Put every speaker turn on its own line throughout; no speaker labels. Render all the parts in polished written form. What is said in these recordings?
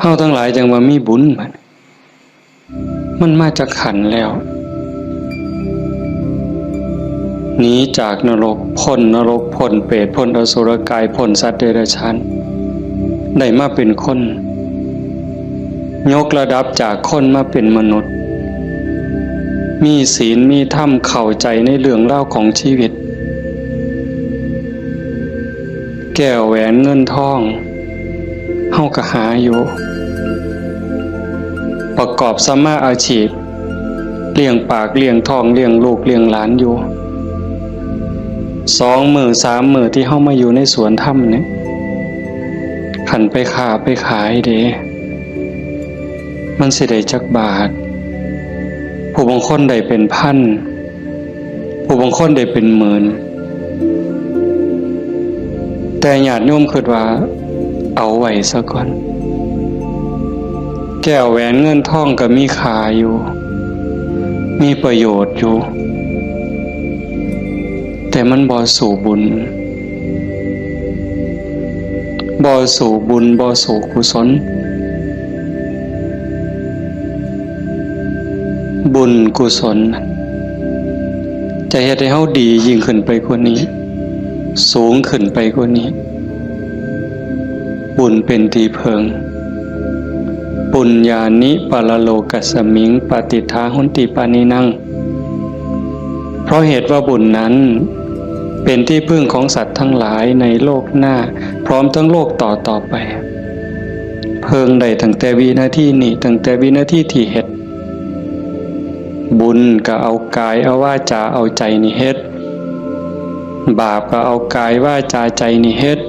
เฮาทั้งหลายจังว่ามีบุญมันมาจากขันแล้วหนีจากนรกพ้นนรกพ้นเปรตพ้นอสุรกายพ้นสัตว์เดรัจฉานได้มาเป็นคนยกระดับจากคนมาเป็นมนุษย์มีศีลมีธรรมเข้าใจในเรื่องเล่าของชีวิตแก้วแหวนเงินทองเฮาก็หาอยู่ประกอบสัมมาอาชีพเลี้ยงปากเลี้ยงท้องเลี้ยงลูกเลี้ยงหลานอยู่2 มื้อ 3 มื้อที่เฮามาอยู่ในสวนธรรมเนี่ยขันไปค้าไปขายเด้มันสิได้จักบาทผู้บางคนได้เป็นพันผู้บางคนได้เป็นหมื่นแต่ญาติโยมคิดว่าเอาไว้ซะก่อนแก้วแหวนเงินทองก็มีค่าอยู่มีประโยชน์อยู่แต่มันบ่สู่บุญบ่สู่บุญบ่สู่กุศลบุญกุศลจะเฮ็ดให้เฮาดียิ่งขึ้นไปกว่านี้สูงขึ้นไปกว่านี้บุญเป็นที่เพิงปุญญานิปะละโลกัสสมิงปฏิทาหุนติปานินังเพราะเหตุว่าบุญนั้นเป็นที่พึ่งของสัตว์ทั้งหลายในโลกหน้าพร้อมทั้งโลกต่อไปเพิงได้ตั้งแต่วินาทีนี้ตั้งแต่วินาทีที่เฮ็ดบุญก็เอากายเอาวาจาเอาใจนี่เฮ็ดบาปก็เอากายวาจาใจนี่เฮ็ด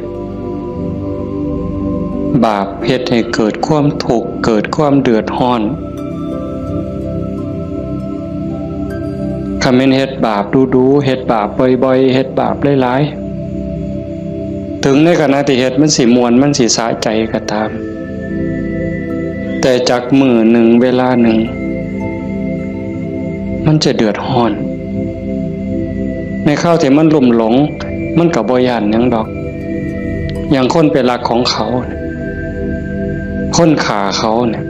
บาปเฮ็ดให้เกิดความทุกข์เกิดความเดือดร้อนคันแม่นเฮ็ดบาปดูๆเฮ็ดบาปบ่อยๆเฮ็ดบาปหลายๆถึงในขณะที่เฮ็ดมันสิม่วนมันสิสะใจก็ตามแต่จักมื้อหนึ่งเวลาหนึ่งมันจะเดือดร้อนในข้าวที่มันลุ่มหลงมันก็บ่ย้านหยังดอกอย่างคนไปรักของเขาคนฆ่าเขาเนี่ย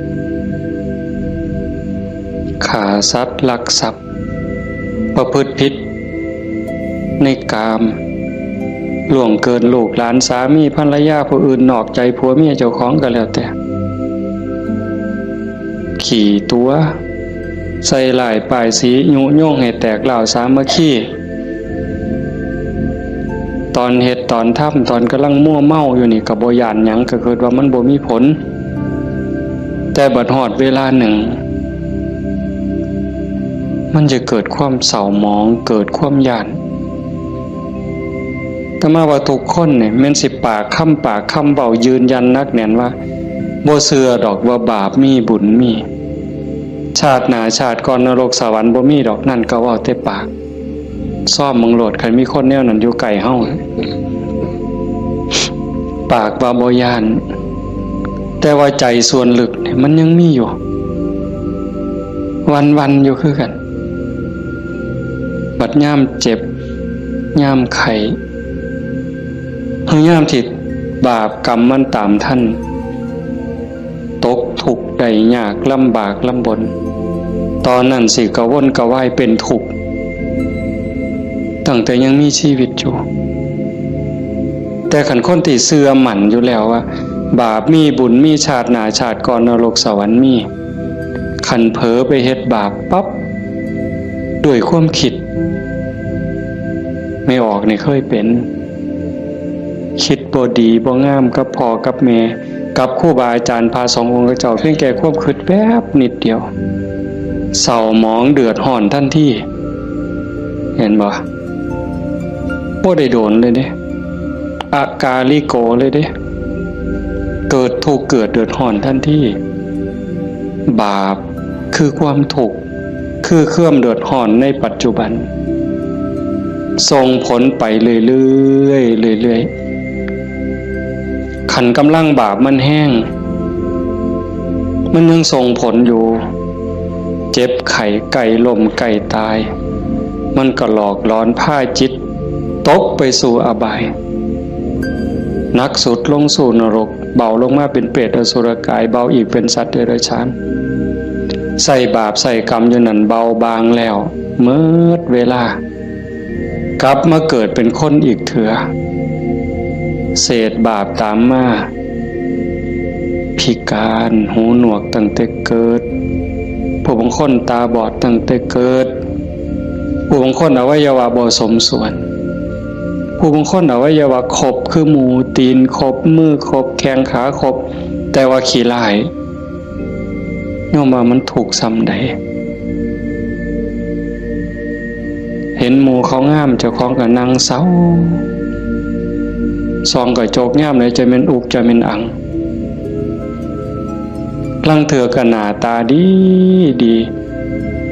ฆ่าสัตว์ลักทรัพย์ประพฤติผิดในกามล่วงเกินลูกหลานสามีภรรยาผู้อื่นนอกใจผัวเมียเจ้าของก็แล้วแต่ขี่ตัวใส่ลายป้ายสียุโยงให้แตกเหล่าสามัคคีตอนเฮ็ดตอนทำตอนกำลังมั่วเมาอยู่นี่ก็บ่ย้านหยังก็เกิดว่ามันบ่มีผลแต่บัดฮอดเวลาหนึ่งมันจะเกิดความเศร้าหมองเกิดความย้านแต่มาว่าทุกคนเนี่ยแม่นสิปากคำเว้ายืนยันนักแน่นว่าบ่เชื่อดอกว่าบาปมีบุญมีชาติหน้าชาติก่อนนรกสวรรค์บ่มีดอกนั่นก็เว้าแต่ปากซ่อมมึงโหลดคันมีคนแนวนั้นอยู่ไกลเฮาปากว่าบ่ย้านแต่ว่าใจส่วนลึกเนี่ยมันยังมีอยู่วันๆอยู่คือกันบัดยามเจ็บยามไข้ยามที่บาปกรรมมันตามท่านตกทุกข์ได้ยากลำบากลำบนตอนนั้นสิกระวนกระวายเป็นทุกข์ตั้งแต่ยังมีชีวิตอยู่แต่ขันคนที่เชื่อมั่นอยู่แล้วว่าบาปมีบุญมีชาติหน้าชาติก่อนนรกสวรรค์มีขันเผลอไปเฮ็ดบาปปั๊บด้วยความคิดไม่ออกนี่เคยเป็นคิดบ่ดีบ่งามกับพ่อกับแม่กับครูบาอาจารย์พาสององค์เจ้าเพียงแค่ความคิดแวบนิดเดียวเศร้าหมองเดือดร้อนทันทีเห็นบ่บ่ได้โดนเลยเด้อากาลิโกเลยเด้เกิดทุกข์เกิดเดือดร้อนทันทีบาปคือความทุกข์คือเครื่องเดือดร้อนในปัจจุบันส่งผลไปเรื่อยๆขันกำลังบาปมันแห้งมันยังส่งผลอยู่เจ็บไข้ไก่ล้มไก่ตายมันก็หลอกล้อนผ้าจิตตกไปสู่อบายนักสุดลงสู่นรก เบาลงมาเป็นเปรตอสุรกายเบาอีกเป็นสัตว์เดรัจฉานใส่บาปใส่กรรมอยู่นั่นเบาบางแล้วเมื่อเวลากลับมาเกิดเป็นคนอีกเถื่อเศษบาปตามมาพิการหูหนวกตั้งแต่เกิดผู้บางคนตาบอดตั้งแต่เกิดผู้บางคนอวัยวะบ่สมส่วนผู้บางคนอวัยวะครบคือหมูตีนครบมือครบแข้งขาครบแต่ว่าขี้ลายโยมว่ามันถูกซ้ำใดเห็นหมูเขางามเจ้าของก็นั่งเศร้าซองก็โจกงามเลยจะเป็นอุกจะเป็นอังลังเถื่อก็หน้าตาดีดี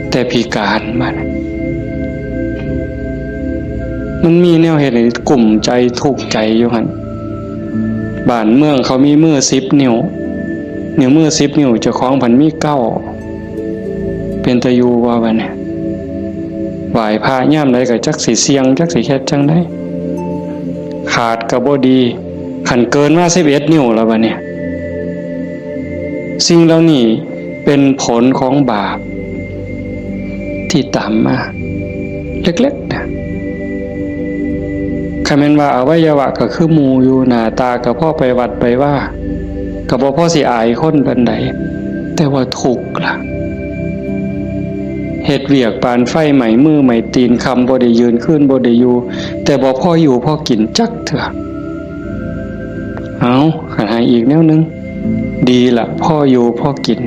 แต่พิการมันมีแนวเหตุให้กลุ่มใจทุกข์ใจอยู่หั่นบ้านเมืองเขามีมือ10 นิ้วมือ10 นิ้วเจ้าของพันมี9เป็นตะยูว่าบัดนี้ไหว้พระย่ามใดก็จักสิเสียงจักสิเฮ็ดจังได๋ขาดก็บ่ดีคันเกินมา11 นิ้วแล้วบัดนี้สิ่งเหล่านี้เป็นผลของบาปที่ตามมาเล็กๆนะคำแม่นว่าอวัยวะก็คือหมู่อยู่หน้าตาก็พอไปวัดไปว่าก็บ่พอสิอายคนปานใดแต่ว่าทุกข์ล่ะเฮ็ดเวียกปานไฟไหม้มือไหม้ตีนคำบ่ได้ยืนขึ้นบ่ได้อยู่แต่บ่พออยู่พอกินจักเถื่อเอาหาอีกแนวนึงดีล่ะพ่ออยู่พ่อกิน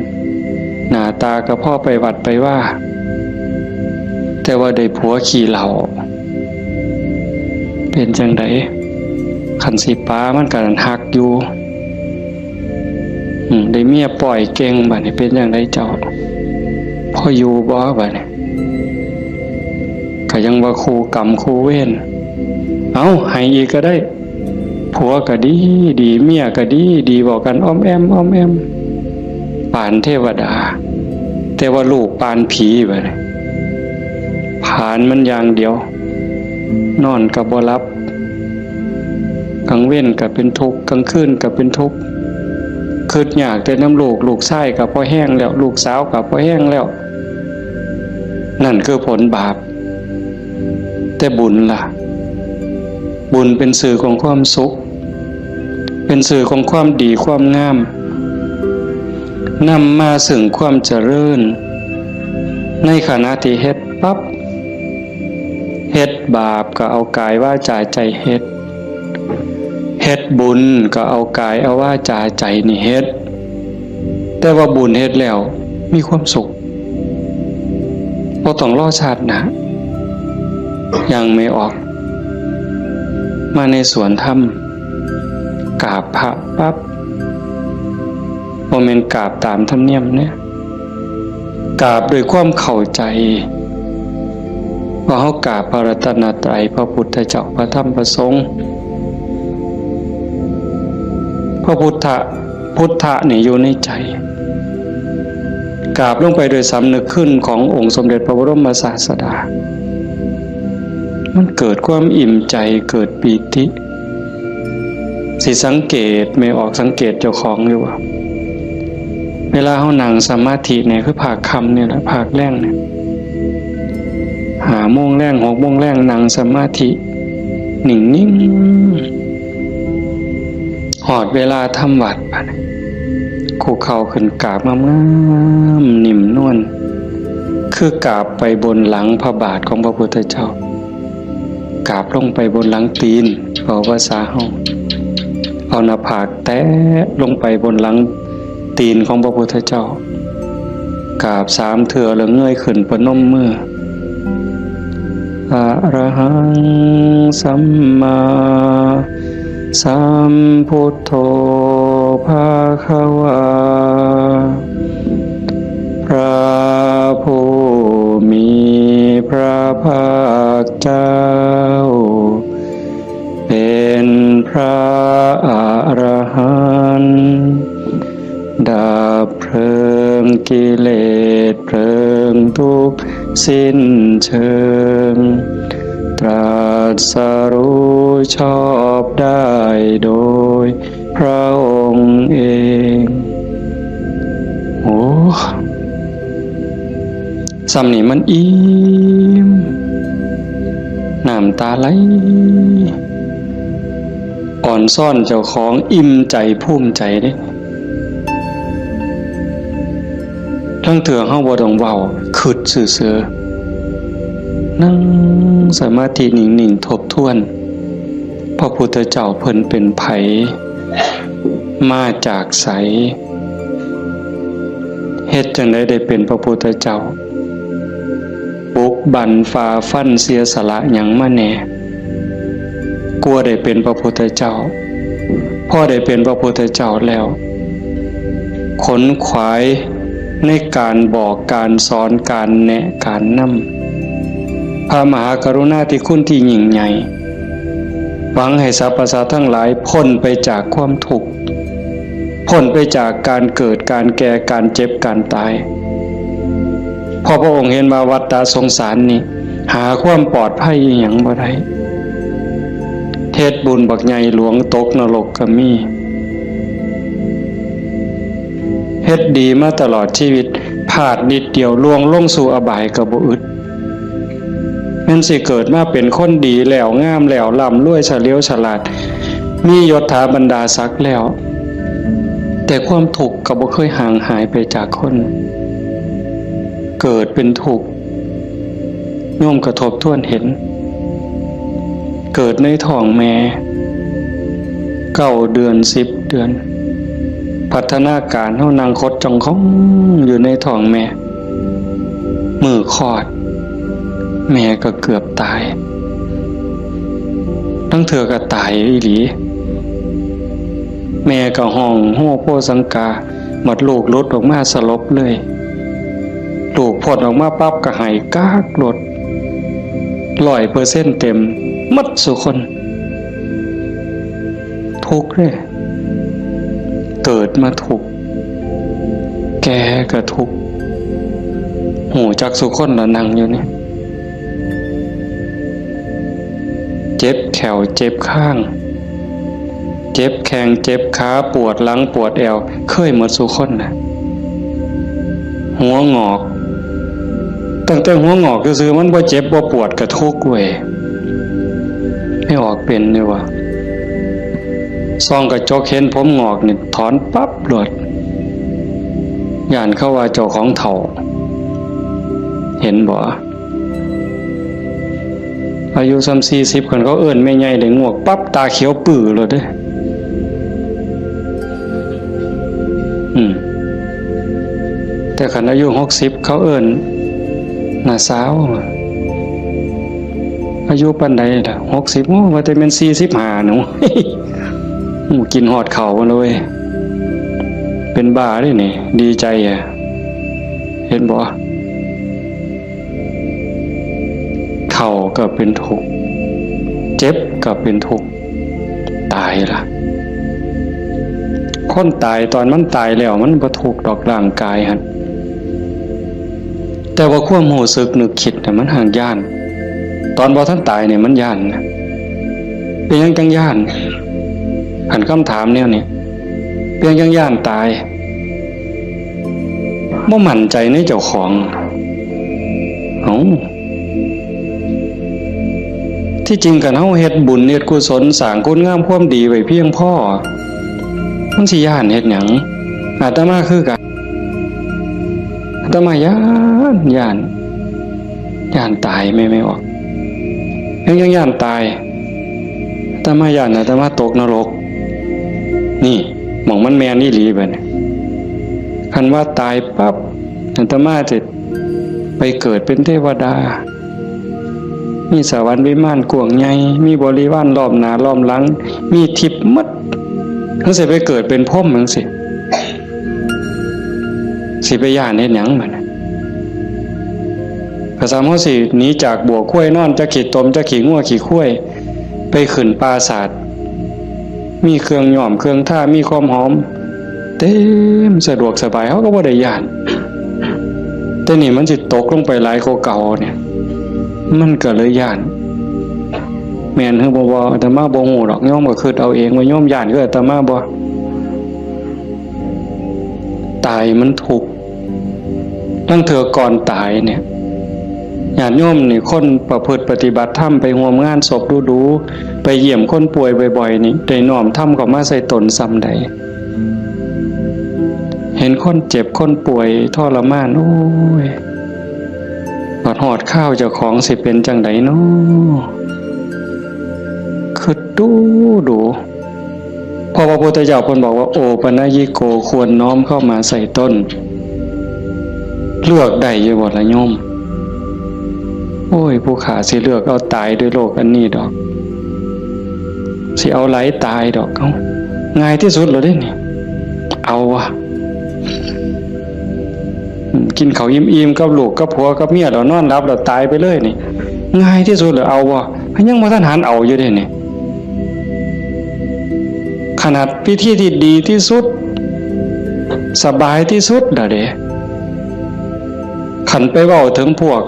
หน้าตาก็พ่อไปวัดไปว่าแต่ว่าได้ผัวขี่เหล่าเป็นจังไดคันสิป้ามันก็หักอยู่ได้เมียปล่อยเก่งบัดนี้เป็นจังไดเจ้าพ่ออยู่บ่บัดนี้ก็ยังว่าคู่กรรมคู่เวรเอาให้อีกก็ได้ผัวก็ดีดีเมียก็ดีดีบอกกันอ้อมแอมปานเทวดาแต่ว่าลูกปานผีบัดนี้ผ่านมันอย่างเดียวนอนก็บ่หลับกลางเว้นก็เป็นทุกข์กลางคืนก็เป็นทุกข์คิดอยากแต่น้ำลูกชายก็พอแห้งแล้วลูกสาวก็พอแห้งแล้วนั่นคือผลบาปแต่บุญล่ะบุญเป็นสื่อของความสุขเป็นสื่อของความดีความงามนำมาซึ่งความเจริญในขณะที่เฮ็ดปั๊บเฮ็ดบาปก็เอากายวาจาใจเฮ็ดบุญก็เอากายเอาวาจาใจนี่เฮ็ดแต่ว่าบุญเฮ็ดแล้วมีความสุขบ่ต้องรอชาติหน้ายังไม่ออกมาในสวนธรรมกราบพระปั๊บบ่แม่นกราบตามธรรมเนียมเนี่ยกราบด้วยความเข้าใจว่าเฮากราบพระรัตนตรัยพระพุทธเจ้าพระธรรมพระสงฆ์พระพุทธะนี่อยู่ในใจกราบลงไปโดยสำนึกขึ้นขององค์สมเด็จพระบรมศาสดามันเกิดความอิ่มใจเกิดปีติสิสังเกตไม่ออกสังเกตเจ้าของอยู่ว่าเวลาเฮานั่งสมาธิเนี่ยคือภาคค่ำเนี่ยแหละภาคแรงเนี่ย5 โมงแรง6 โมงแรงนั่งสมาธินิ่งๆหอดเวลาทำวัดบัดคู่เข่าขึ้นกราบงามๆนิ่มนวลคือกราบไปบนหลังพระบาทของพระพุทธเจ้ากราบลงไปบนหลังตีนเอาภาษาเฮาเอาหน้าผากแตะลงไปบนหลังตีนของพระพุทธเจ้ากราบ3 เทื่อแล้วเงยขึ้นประนมมืออะระหังสัมมาสัมพุทโธภะคะวาพระผู้มีพระภาคเจ้าเป็นพระอรหันต์ดับเพลิงกิเลสเพลิงทุกข์สิ้นเชิงตรัสรู้ชอบได้โดย พระองค์เองโอ้สำนี่มันอิ่มน้ำตาไหลอ่อนซ่อนเจ้าของอิ่มใจภูมิใจเด้ทั้งเถื่อเฮาบ่ต้องเว้าคิดซื่อๆนั่งสมาธินิ่งๆทบทวนพระพุทธเจ้าเพิ่นเป็นไผมาจากไสเฮ็ดจังได๋ได้เป็นพระพุทธเจ้าบุกบั่นฝ่าฟันเสียสละหยังมาแน่กลัวได้เป็นพระพุทธเจ้าพอได้เป็นพระพุทธเจ้าแล้วขนขวายในการบอกการสอนการแนะการนำพระมหากรุณาธิคุณที่ยิ่งใหญ่หวังให้สรรพสัตว์ทั้งหลายพ้นไปจากความทุกข์พ้นไปจากการเกิดการแก่การเจ็บการตายพอพระองค์เห็นว่าวัฏฏะสงสารนี้หาความปลอดภัยอีหยังบ่ได้เทศบุญบักใหญ่หลวงตกนรกก็มีเฮ็ดดีมาตลอดชีวิตพลาดนิดเดียวล่วงลงสู่อบายก็บ่อึดแม่นสิเกิดมาเป็นคนดีแล้วงามแล้วร่ำรวยเฉลียวฉลาดมียศถาบรรดาศักดิ์แล้วแต่ความทุกข์ก็บ่เคยห่างหายไปจากคนเกิดเป็นทุกข์โยมกระทบทวนเห็นเกิดในท้องแม่9 เดือน10 เดือนพัฒนาการเฮานางคดจ้องของอยู่ในท้องแม่มือคลอดแม่ก็เกือบตายทั้งเธอก็ตายอีหลีแม่ก็ห้องโฮโพสังกาหมดลูกหลุดออกมาสลบเลยลูกพ้นออกมาปั๊บก็หายกากหลด100%เต็มหมดสุคนทุกข์เลยเกิดมาทุกข์แก่ก็ทุกข์หูจักสุคนละนั่งอยู่นี่เจ็บแขวเจ็บข้างเจ็บแข้งเจ็บขาปวดหลังปวดแอวเคยหมดสุคนนะหัวงอกตั้งแต่หัวงอกก็คือมันบ่เจ็บบ่ปวดก็ทุกข์เว้ยไม่ออกเป็นเลยว่ะส่องกระจกเห็นผมงอกนี่ถอนปั๊บหลดย่านเข้าว่าเจ้าของเฒ่าเห็นบ่อายุ40คนเขาเอิ้นแม่ใหญ่ได้งวกปั๊บตาเขียวปื้อเลยเด้แต่คันอายุ60เขาเอิ้นน่าสาวอายุปานใดล่ะ60โอ้ว่าแต่แม่น45หนูกินฮอดข้าวเลยเป็นบ้าเด้นี่ดีใจอ่ะเห็นบ่เฒ่าก็เป็นทุกข์เจ็บก็เป็นทุกข์ตายล่ะคนตายตอนมันตายแล้วมันบ่ทุกข์ดอกร่างกายหั่นแต่ว่าความรู้สึกนึกคิดน่ะมันห่างย่านตอนบ่ทันตายเนี่ยมันย่านนะเป็นหยังจังย่านหันคำถามแนวนี้เป็นหยังจังย่านตายบ่มั่นใจในเจ้าของที่จริงกันเฮาเฮ็ดบุญเฮ็ดกุศลสร้างคุณงามความดีไว้เพียงพอมันสิย่านเฮ็ดหยังอาตมาคือกันอาตมาย่านตายไม่ออกยังย่านตายอาตมาย่านอาตมาตกนรกนี่หม่องมันแม่นอีหลีบัดนี้คันว่าตายปั๊บอาตมาจะไปเกิดเป็นเทวดามีสวรรค์วิมานกว้างใหญ่มีบริวารล้อมหน้าล้อมหลังมีทิพย์หมดทั้งสิไปเกิดเป็นพรหมจังสิไปย่านเฮ็ดหยังบัดนี้ก็สามารถสิหนีจากบ่วข้วยนอนจะขี่ตมจะขี่งัวขี่ข้วยไปขึ้นปราสาทมีเครื่องหย่อมเครื่องท่ามีความหอมเต็มสะดวกสบายเขาก็บ่ได้ย่านแต่นี่มันสิตกลงไปหลายกว่าเก่าเนี่ยมันก็เลยย่านแม่นคือบ่อาตมาบ่ฮู้ดอกโยมก็คิดเอาเองว่าโยมย่านคืออาตมาบ่ ตายมันทุกข์ตั้งเถื่อก่อนตายเนี่ยญาติโยมนี่คนประพฤติปฏิบัติธรรมไปร่วมงานศพดูๆไปเยี่ยมคนป่วยบ่อยๆนี่ได้น้อมธรรมเข้ามาใส่ตนซ้ำใดเห็นคนเจ็บคนป่วยทรมานโอ้ยปอดหอดข้าวเจ้าของสิเป็นจังไดเนาะคือดูพอพระพุทธเจ้าเพิ่นบอกว่าโอปนญิโกควรน้อมเข้ามาใส่ต้นเลือกได้อยู่บ่ล่ะโยมโอ้ยผู้ขาสิเลือกเอาตายด้วยโรคอันนี้ดอกสิเอาไหลตายดอกเอาง่ายที่สุดเลยนี่เอาวะกินข้าวอิ่มๆกับลูกกับผัวกับเมียแล้วนอนหลับแล้วตายไปเลยนี่ง่ายที่สุดเลยเอาวะยังบ่ทันหันเอาอยู่เด้นี่ขนาดพิธีที่ดีที่สุดสบายที่สุดเด้ขันไปเว้าถึงพวก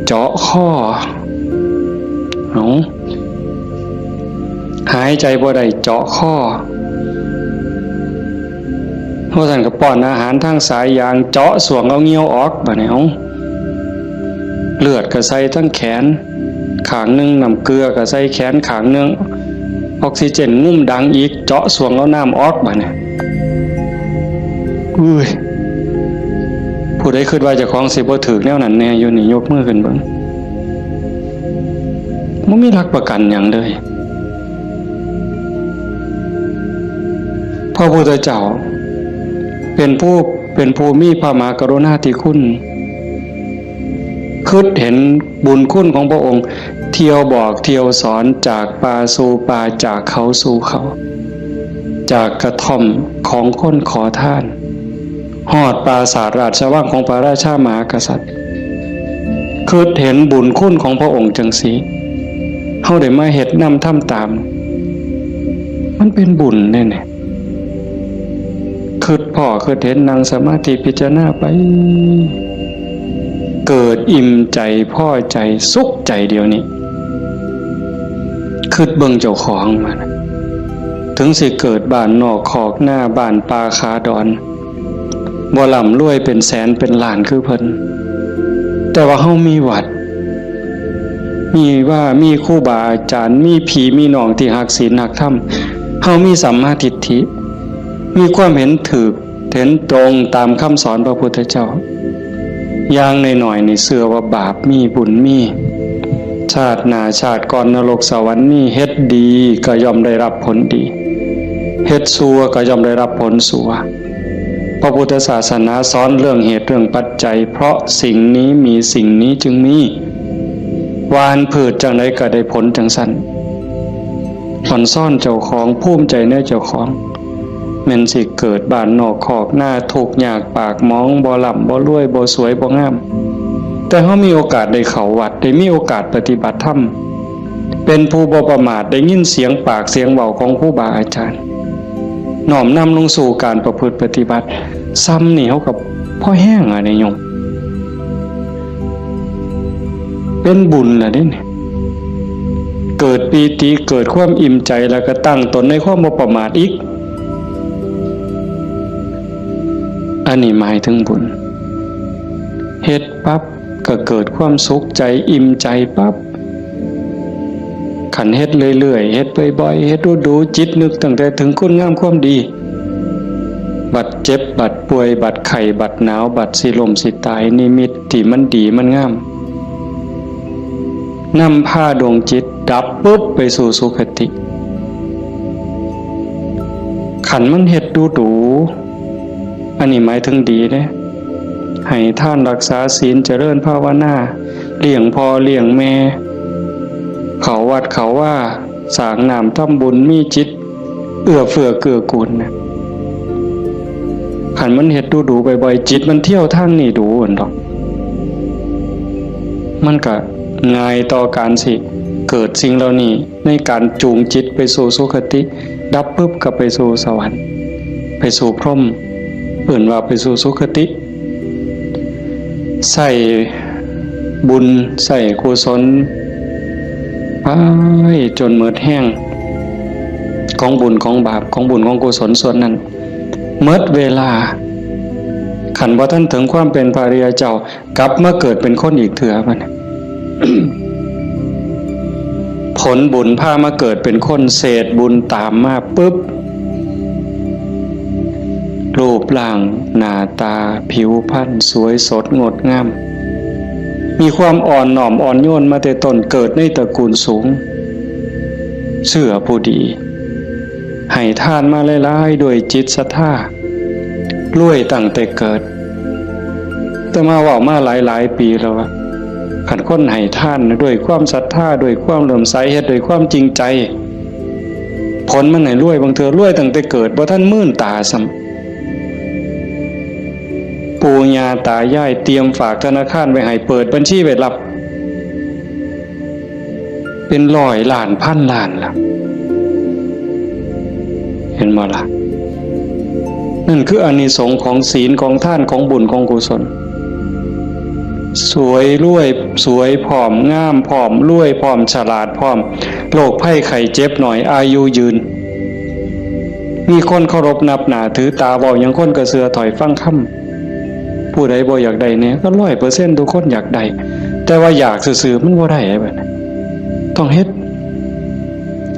เจาะข้อหายใจบ่ได้เจาะข้อเพราะท่านก็ป้อนอาหารทางสายยางเจาะส่วงเอาเงี้ยวออกบ่เนี่ยเลือดก็ใส่ทั้งแขนขางนึงน้ำเกลือก็ใส่แขนขางนึงออกซิเจนงุ่มดังอีกเจาะส่วงเอาน้ำออกบ่เนี่ยอุ้ยผู้ใดคิดว่าเจ้าของสิบ่ถึกแนวนั้นแน่อยู่นี่ยกมือขึ้นเบิ่งบ่มีหลักประกันหยังเลยพระพุทธเจ้าเป็นผู้มีพระมหากรุณาธิคุณคิดเห็นบุญคุณของพระองค์เที่ยวบอกเที่ยวสอนจากป่าสู่ป่าจากเขาสู่เขาจากกระท่อมของคนขอทานฮอดปราสาทราชวังของพระราชามหากษัตริย์คิดเห็นบุญคุณของพระองค์จังสีเฮาได้มาเฮ็ดนำทำตามมันเป็นบุญแน่ๆคิดพ่อคิดเห็นนั่งสมาธิพิจารณาไปเกิดอิ่มใจพ่อใจสุขใจเดียวนี้คิดเบิ่งเจ้าของมันถึงสิเกิดบ้านนอกขอกหน้าบ้านป่าคาดอนบ่ร่ำรวยเป็นแสนเป็นล้านคือเพิ่นแต่ว่าเฮามีวัดมีครูบาอาจารย์มีพี่มีน้องที่รักศีลรักธรรมเฮามีสัมมาทิฏฐิมีความเห็นถูกเห็นตรงตามคำสอนพระพุทธเจ้าอย่างน้อยๆนี่เชื่อว่าบาปมีบุญมีชาติหน้าชาติก่อนนรกสวรรค์มีเฮ็ดดีก็ย่อมได้รับผลดีเฮ็ดชั่วก็ย่อมได้รับผลชั่วพระพุทธศาสนาสอนเรื่องเหตุเรื่องปัจจัยเพราะสิ่งนี้มีสิ่งนี้จึงมีหวานพืชจังไดก็ได้ผลจังซั่นผ่อนซ่อนเจ้าของภูมิใจในเจ้าของแม่นสิเกิดบ้านนอกขอกหน้าทุกข์ยากปากหมองบ่ร่ำบ่รวยบ่สวยบ่งามแต่เฮามีโอกาสได้เข้าวัดได้มีโอกาสปฏิบัติธรรมเป็นผู้บ่ประมาทได้ยินเสียงปากเสียงเว้าของครูบาอาจารย์น้อมนำลงสู่การประพฤติปฏิบัติซ้ำนี่เฮากับพ่อแห้งอะนี่โยมเป็นบุญล่ะเด้นี่เกิดปีติเกิดความอิ่มใจแล้วก็ตั้งตนในความบ่ประมาทอีกอันนี้หมายถึงบุญเฮ็ดปั๊บก็เกิดความสุขใจอิ่มใจปั๊บขันเฮ็ดเรื่อยๆเฮ็ดบ่อยๆเฮ็ดดูๆจิตนึกตั้งแต่ถึงคุณงามความดีบัดเจ็บบัดป่วยบัดไข้บัดหนาวบัดสิลมสิตายนิมิตที่มันดีมันงามนำพาดวงจิตดับปุ๊บไปสู่สุคติขันมันเฮ็ดดูอันนี้หมายถึงดีเด้ให้ท่านรักษาศีลเจริญภาวนาเลี้ยงพ่อเลี้ยงแม่เขาวัดเขาว่าสร้างน้ำทำบุญมีจิตเอื้อเฟื้อเกื้อกูลนะขันมันเฮ็ดดูบ่อยๆจิตมันเที่ยวทางนี่ดูอั่นดอกมันก็ง่ายต่อการสิเกิดสิ่งเหล่านี้ในการจูงจิตไปสู่สุคติดับปุ๊บก็ไปสู่สวรรค์ไปสู่พรหมเอื่นว่าไปสู่สุคติใส่บุญใส่กุศลไปจนหมดแห้งของบุญของบาปของบุญของกุศลส่วนนั้น เมื่อเวลาขันบ่ท่านถึงความเป็นพระอริยเจ้ากลับมาเกิดเป็นคนอีกเถื่อมัน ผลบุญพามาเกิดเป็นคนเศษบุญตามมาปุ๊บรูปร่างหน้าตาผิวพรรณสวยสดงดงามมีความอ่อนน้อมอ่อนโยนมาแต่ต้นเกิดในตระกูลสูงเชื่อผู้ดีให้ทานมาหลายๆด้วยจิตศรัทธารวยตั้งแต่เกิดแต่มาว่ามาหลายปีแล้วว่าขันคนให้ทานด้วยความศรัทธาด้วยความเลื่อมใสเฮ็ดด้วยความจริงใจผลมันให้รวยบางเทื่อรวยตั้งแต่เกิดบ่ทันมื่นตาซ้ำปู่ย่าตายายเตรียมฝากธนาคารไว้ให้เปิดบัญชีไว้รับเป็น100 ล้านพันล้านล่ะเห็นบ่ล่ะนั่นคืออานิสงส์ของศีลของทานของบุญของกุศลสวยรวยสวยผอมงามผอมรวยผอมฉลาดผอมโรคภัยไข้เจ็บหน่อยอายุยืนมีคนเคารพนับหน้าถือตาเว้าหยังคนก็เชื่อถอยฟังคำผู้ใดบ่อยากได้เนี่ยก็ 100% ทุกคนอยากได้แต่ว่าอยากซื่อๆมันบ่ได้แบบนั้นต้องเฮ็ด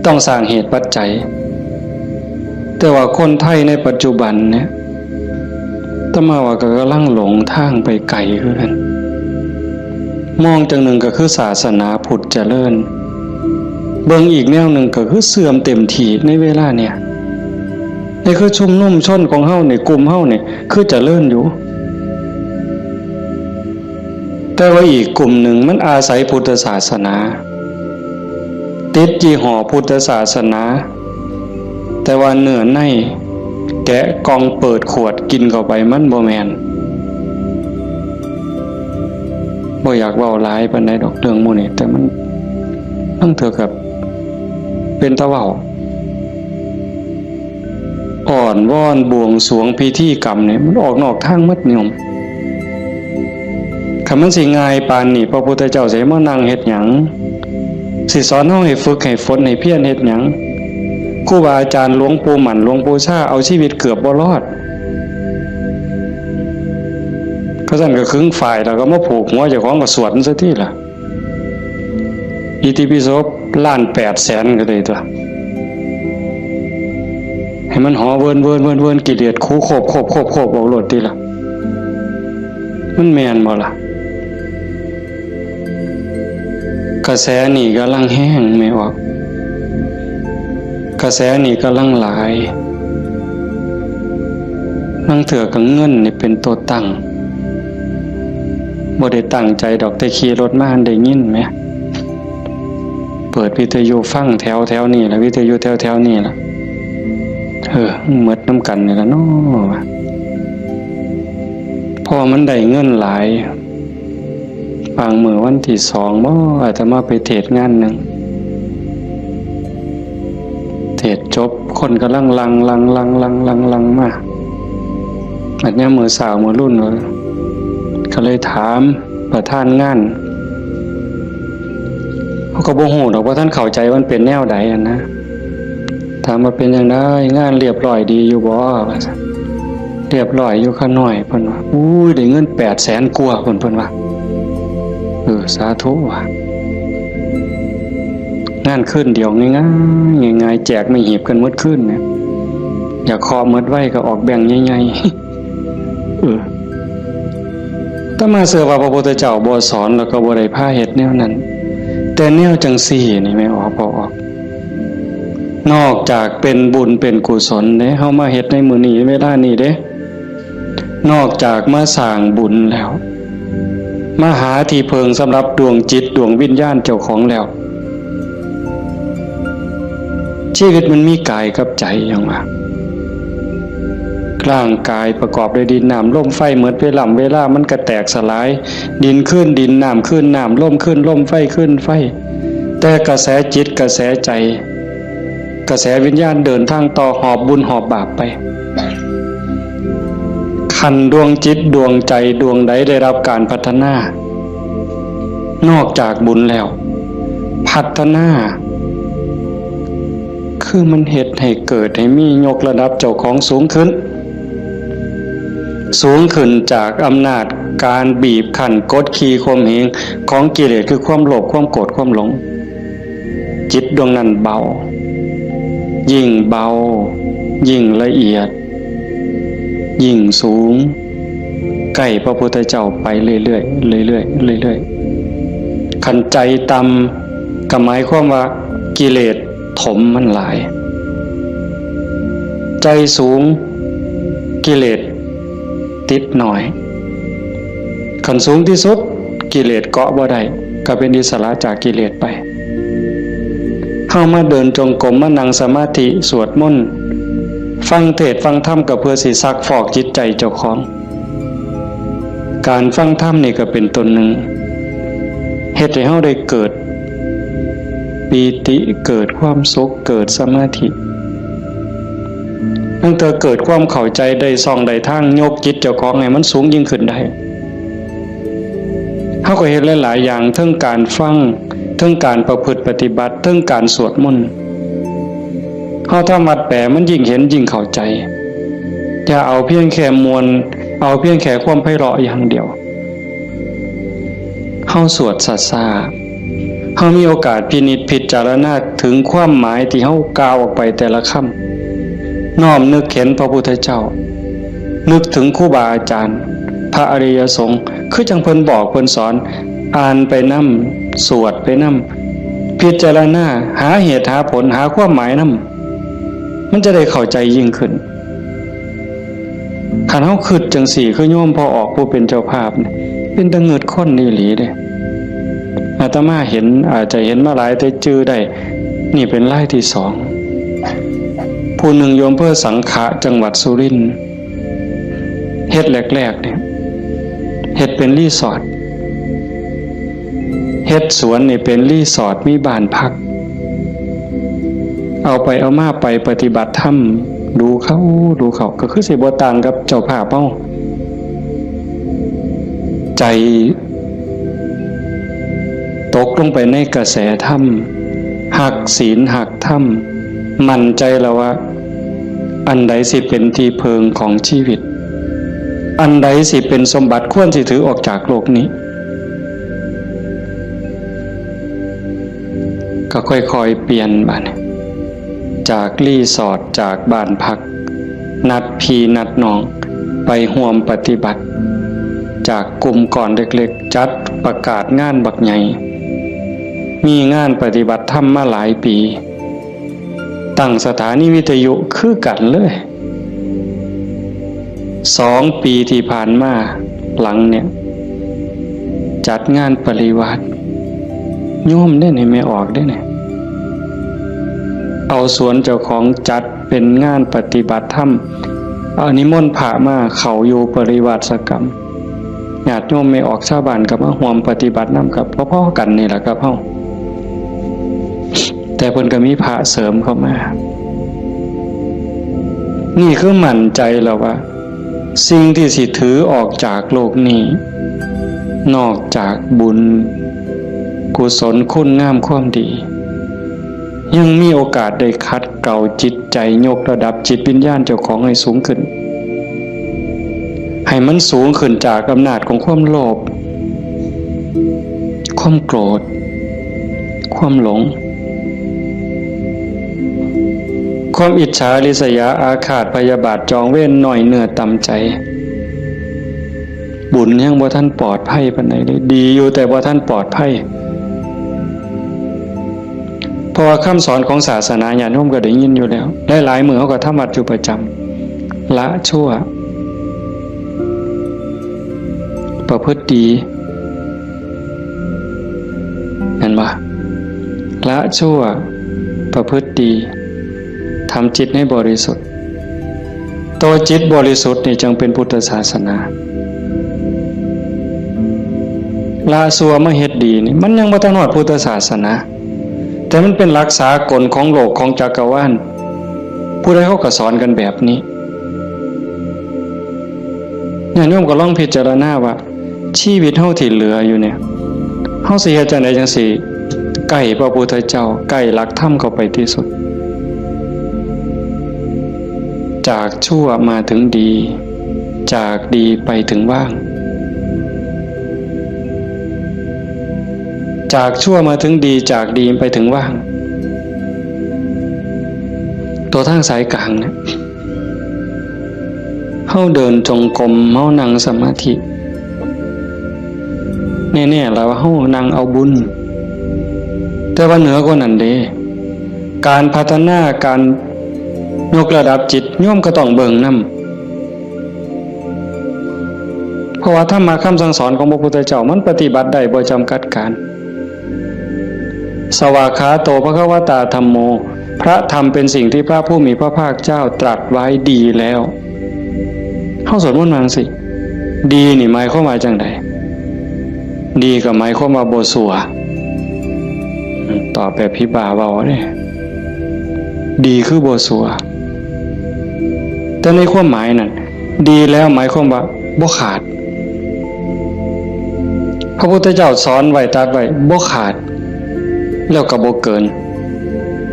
ต้องสร้างเหตุปัจจัยแต่ว่าคนไทยในปัจจุบันเนี่ยตมาว่าก็กำลังหลงทางไปไกลคือกันมองจังหนึ่งก็คือศาสนาพุทธเจริญเบิ่งอีกแนวหนึ่งก็คือเสื่อมเต็มทีในเวลาเนี่ยนี่คือชุมนุมชนของเฮาในกลุ่มเฮาเนี่ยคือเจริญอยู่แต่ว่าอีกกลุ่มหนึ่งมันอาศัยพุทธศาสนาติดยี่ห้อพุทธศาสนาแต่ว่าเนื้อในแกะกล่องเปิดขวดกินเข้าไปมันบ่แม่นบ่อยากเว้าหลายปานใดดอกเรื่องหมู่นี้แต่มันต้องเถือกับเป็นตะเว้าอ่อนวอนบวงสรวงพิธีกรรมเนี่ยมันออกนอกทางมัดนิยมคันมันสิง่ายปานนี้พระพุทธเจ้าสิมานั่งเฮ็ดหยังสิสอนเฮาให้ฝึกให้ฝนให้เพียรเฮ็ดหยังครูบาอาจารย์หลวงปู่หมั่นหลวงปู่ชาเอาชีวิตเกือบบ่รอดก็สั่นก็ครึ่งฝ่ายแล้วก็มาผูกหัวเจ้าของก็สวดซะทีล่ะอิติปิโส1,800,000ก็เลยตัวให้มันหอเวินกิเลสคูโคบเอาโลดติล่ะมันแม่นบ่ล่ะกระแสนี่กำลังแห้งไม่ออกกระแสนี่กำลังหลายนั่งเถื่อกับเงินนี่เป็นตัวตั้งบ่ได้ตั้งใจดอกแต่ขี่รถมาได้ยินไหมเปิดวิทยุฟังแถวนี่ล่ะวิทยุแถวนี่ล่ะหมดน้ำกันนี่ล่ะเนาะพอมันได้เงินหลายบางมื้อวันที่2บ่อาจจะมาไปเทศงานนึงเทศจบคนกำลังลังมาอันนี้มือสาวมือรุ่นเลยก็เลยถามประธานงานเขาก็บ่ฮู้ดอกว่าท่านเข้าใจว่ามันเป็นแนวใดนะถามว่าเป็นจังได๋งานเรียบร้อยดีอยู่บ่เรียบร้อยอยู่ค่าน้อยเพิ่นว่าอุ้ยได้เงิน800,000กว่าเพิ่นว่าสาธุว่ะงานขึ้นเดียวง่ายๆแจกไม่หีบกันหมดขึ้นเนี่ยอยากขอหมดไว้ก็ออกแบ่งใหญ่ๆถ้ามาเชื่อว่าพระพุทธเจ้าบ่สอนแล้วก็บ่ได้พาเฮ็ดแนวนั้นแต่แนวจังซี่นี่ไม่ออกบ่ออกนอกจากเป็นบุญเป็นกุศลเด้เฮามาเฮ็ดในมื้อนี้เวลานี้เด้นอกจากมาสร้างบุญแล้วมาหาที่เพิงสำหรับดวงจิตดวงวิญญาณเจ้าของแล้วชีวิตมันมีกายกับใจอย่างว่าร่างกายประกอบด้วยดินน้ำลมไฟเหมือนเวลามันก็แตกสลายดินขึ้นดินน้ำขึ้นน้ำลมขึ้นลมไฟขึ้นไฟแต่กระแสจิตกระแสใจกระแสวิญญาณเดินทางต่อหอบบุญหอบบาปไปขันดวงจิตดวงใจดวงใดได้รับการพัฒนานอกจากบุญแล้วพัฒนาคือมันเฮ็ดให้เกิดให้มียกระดับเจ้าของสูงขึ้น สูงขึ้นจากอำนาจการบีบคั้นกดขี่ข่มเหงของกิเลสคือความโลภความโกรธความหลงจิตดวงนั้นเบายิ่งเบายิ่งละเอียดยิ่งสูงใกล้พระพุทธเจ้าไปเรื่อยๆเรื่อยๆเรื่อยๆขันใจต่ำก็หมายความว่ากิเลสถมมันหลายใจสูงกิเลสติดหน่อยขันสูงที่สุดกิเลสเกาะบ่ได้ก็เป็นอิสระจากกิเลสไปเข้ามาเดินจงกรมมานั่งสมาธิสวดมนต์ฟังเทศน์ฟังธรรมก็เพื่อสิซักฟอกจิตใจเจ้าของการฟังธรรมนี่ก็เป็นตนหนึ่งเฮ็ดให้เฮาได้เกิดปีติเกิดความสุขเกิดสมาธิตั้งแต่เกิดความเข้าใจได้ส่องได้ทางยกจิตเจ้าของให้มันสูงยิ่งขึ้นได้เฮาก็เฮ็ดหลายๆอย่างทั้งการฟังทั้งการประพฤติปฏิบัติทั้งการสวดมนต์เฮาถ้ามัดแปลมันยิ่งเห็นยิ่งเข้าใจอย่าเอาเพียงแค่มวลเอาเพียงแค่ความไพเราะอย่างเดียวเฮาสวดซาๆเฮามีโอกาสพินิจพิจารณาถึงความหมายที่เฮากล่าวออกไปแต่ละคำน้อมนึกเห็นพระพุทธเจ้านึกถึงครูบาอาจารย์พระอริยสงฆ์คือจังเพิ่นบอกเพิ่นสอนอ่านไปนำสวดไปนำพิจารณาหาเหตุหาผลหาความหมายนำมันจะได้เข้าใจยิ่งขึ้นคันเฮาคิดจังสี่คือโยมพอออกผู้เป็นเจ้าภาพเนี่ยเป็นตะเงิดคนนี่หลีเด้อาตมาเห็นอาจจะเห็นมาหลายแต่จื้อได้นี่เป็นรายที่สองผู้หนึ่งโยมเพื่อสังขะจังหวัดสุรินทร์เฮ็ดแรกๆเนี่ยเฮ็ดเป็นรีสอร์ทเฮ็ดสวนนี่เป็นรีสอร์ทมีบ้านพักเอาไปเอามาไปปฏิบัติธรรมดูเขาก็คือสิบ่ต่างกับเจ้าภาพเฮาใจตกลงไปในกระแสธรรมหักศีลหักธรรมมั่นใจแล้วว่าอันใดสิเป็นที่เพิงของชีวิตอันใดสิเป็นสมบัติควรสิถือออกจากโลกนี้ก็ค่อยๆเปลี่ยนบัดจากรีสอร์ทจากบ้านพักนัดพี่นัดน้องไปร่วมปฏิบัติจากกลุ่มก่อนเล็กๆจัดประกาศงานบักใหญ่มีงานปฏิบัติธรรมมาหลายปีตั้งสถานีวิทยุคือกันเลย2 ปีที่ผ่านมาหลังเนี่ยจัดงานปริวาสโยมได้ไหนไม่ออกได้ไหนเอาสวนเจ้าของจัดเป็นงานปฏิบัติธรรมเอานิมนต์พระมาเขาอยู่ปริวาสกรรมญาติโยมไม่ออกชาวบ้านกับมาร่วมปฏิบัตินำกับพ่อๆกันนี่แหละครับเฮาแต่เพิ่นก็มีพระเสริมเข้ามานี่คือมั่นใจแล้วว่าสิ่งที่สิถือออกจากโลกนี้นอกจากบุญกุศลคุณงามความดียังมีโอกาสได้คัดเกลาจิตใจยกระดับจิตวิญญาณเจ้าของให้สูงขึ้นให้มันสูงขึ้นจากอำนาจของความโลภความโกรธความหลงความอิจฉาริษยาอาฆาตพยาบาทจองเวรหน่อยเนื้อต่ำใจบุญยังบ่ทันปลอดภัยปานใดเลยดีอยู่แต่บ่ทันปลอดภัยเพราะว่าคำสอนของศาสนาญาติโยมก็ได้ยินอยู่แล้วหลายๆมื้อเฮาก็ทำวัดอยู่ประจำละชั่วประพฤติดีเห็นบ่ละชั่วประพฤติดีทำจิตให้บริสุทธิ์ตัวจิตบริสุทธิ์นี่จึงเป็นพุทธศาสนาละชั่วมาเฮ็ดดีนี่มันยังบ่ทันฮอดพุทธศาสนาแต่มันเป็นหลักสากลของโลกของจักรวาลผู้ใดเขาก็สอนกันแบบนี้ญาติโยมก็ลองพิจารณาว่าชีวิตเฮาที่เหลืออยู่เนี่ยเฮาสิเฮ็ดจังได๋จังสิใกล้พระพุทธเจ้าใกล้หลักธรรมเข้าไปที่สุดจากชั่วมาถึงดี จากดีไปถึงว่างจากชั่วมาถึงดีจากดีไปถึงว่างตัวทางสายกลางเนี่ยเฮาเดินจงกรมเฮานั่งสมาธิแน่ๆแล้วเฮานั่งเอาบุญแต่ว่าเหนือกว่านั้นเด้การพัฒนาการยกระดับจิตโยมก็ต้องเบิ่งนำเพราะว่าธรรมะคำสั่งสอนของพระพุทธเจ้ามันปฏิบัติได้บ่จำกัดการสวากขาโตภควตาธัมโมพระธรรมเป็นสิ่งที่พระผู้มีพระภาคเจ้าตรัสไว้ดีแล้วเฮาสวดมนต์ว่าจังซี่ดีนี่หมายความว่าจังได๋ดีก็หมายความว่าบ่ชั่วตอบแบบพี่บ่าเว้าเด้ดีคือบ่ชั่วแต่ในความหมายนั้นดีแล้วหมายความว่าบ่ขาดพระพุทธเจ้าสอนไว้ตรัสไว้บ่ขาดแล้วก็บ่เกิน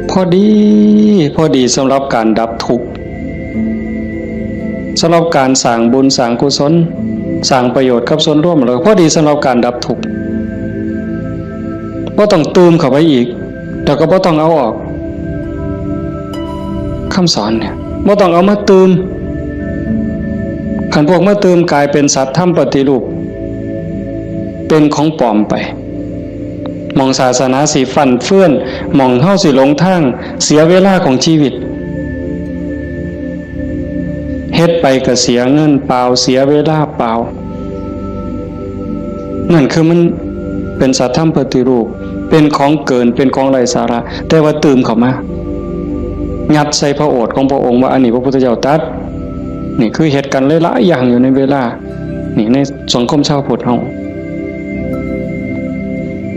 พอดีสำหรับการดับทุกข์สำหรับการสร้างบุญสร้างกุศลสร้างประโยชน์กับส่วนรวมแล้วพอดีสำหรับการดับทุกข์บ่ต้องเติมเข้าไปอีกแต่ก็บ่ต้องเอาออกคำสอนเนี่ยบ่ต้องเอามาเติมคันพวกมาเติมกลายเป็นสัตว์ทำปฏิรูปเป็นของปลอมไปมองศาสนาสิฟันเฟื่อนมองเฮาสิหลงทางเสียเวลาของชีวิตเฮ็ดไปก็เสียเงินเปล่าเสียเวลาเปล่านั่นคือมันเป็นสัตว์ธรรมปฏิรูปเป็นของเกินเป็นของไร้สาระแต่ว่าตื่มเข้ามายัดใส่พระโอษฐ์ของพระองค์ว่าอันนี้พระพุทธเจ้าตรัสนี่คือเหตุการณ์หลายๆอย่างอยู่ในเวลานี่ในสังคมชาวพุทธเฮา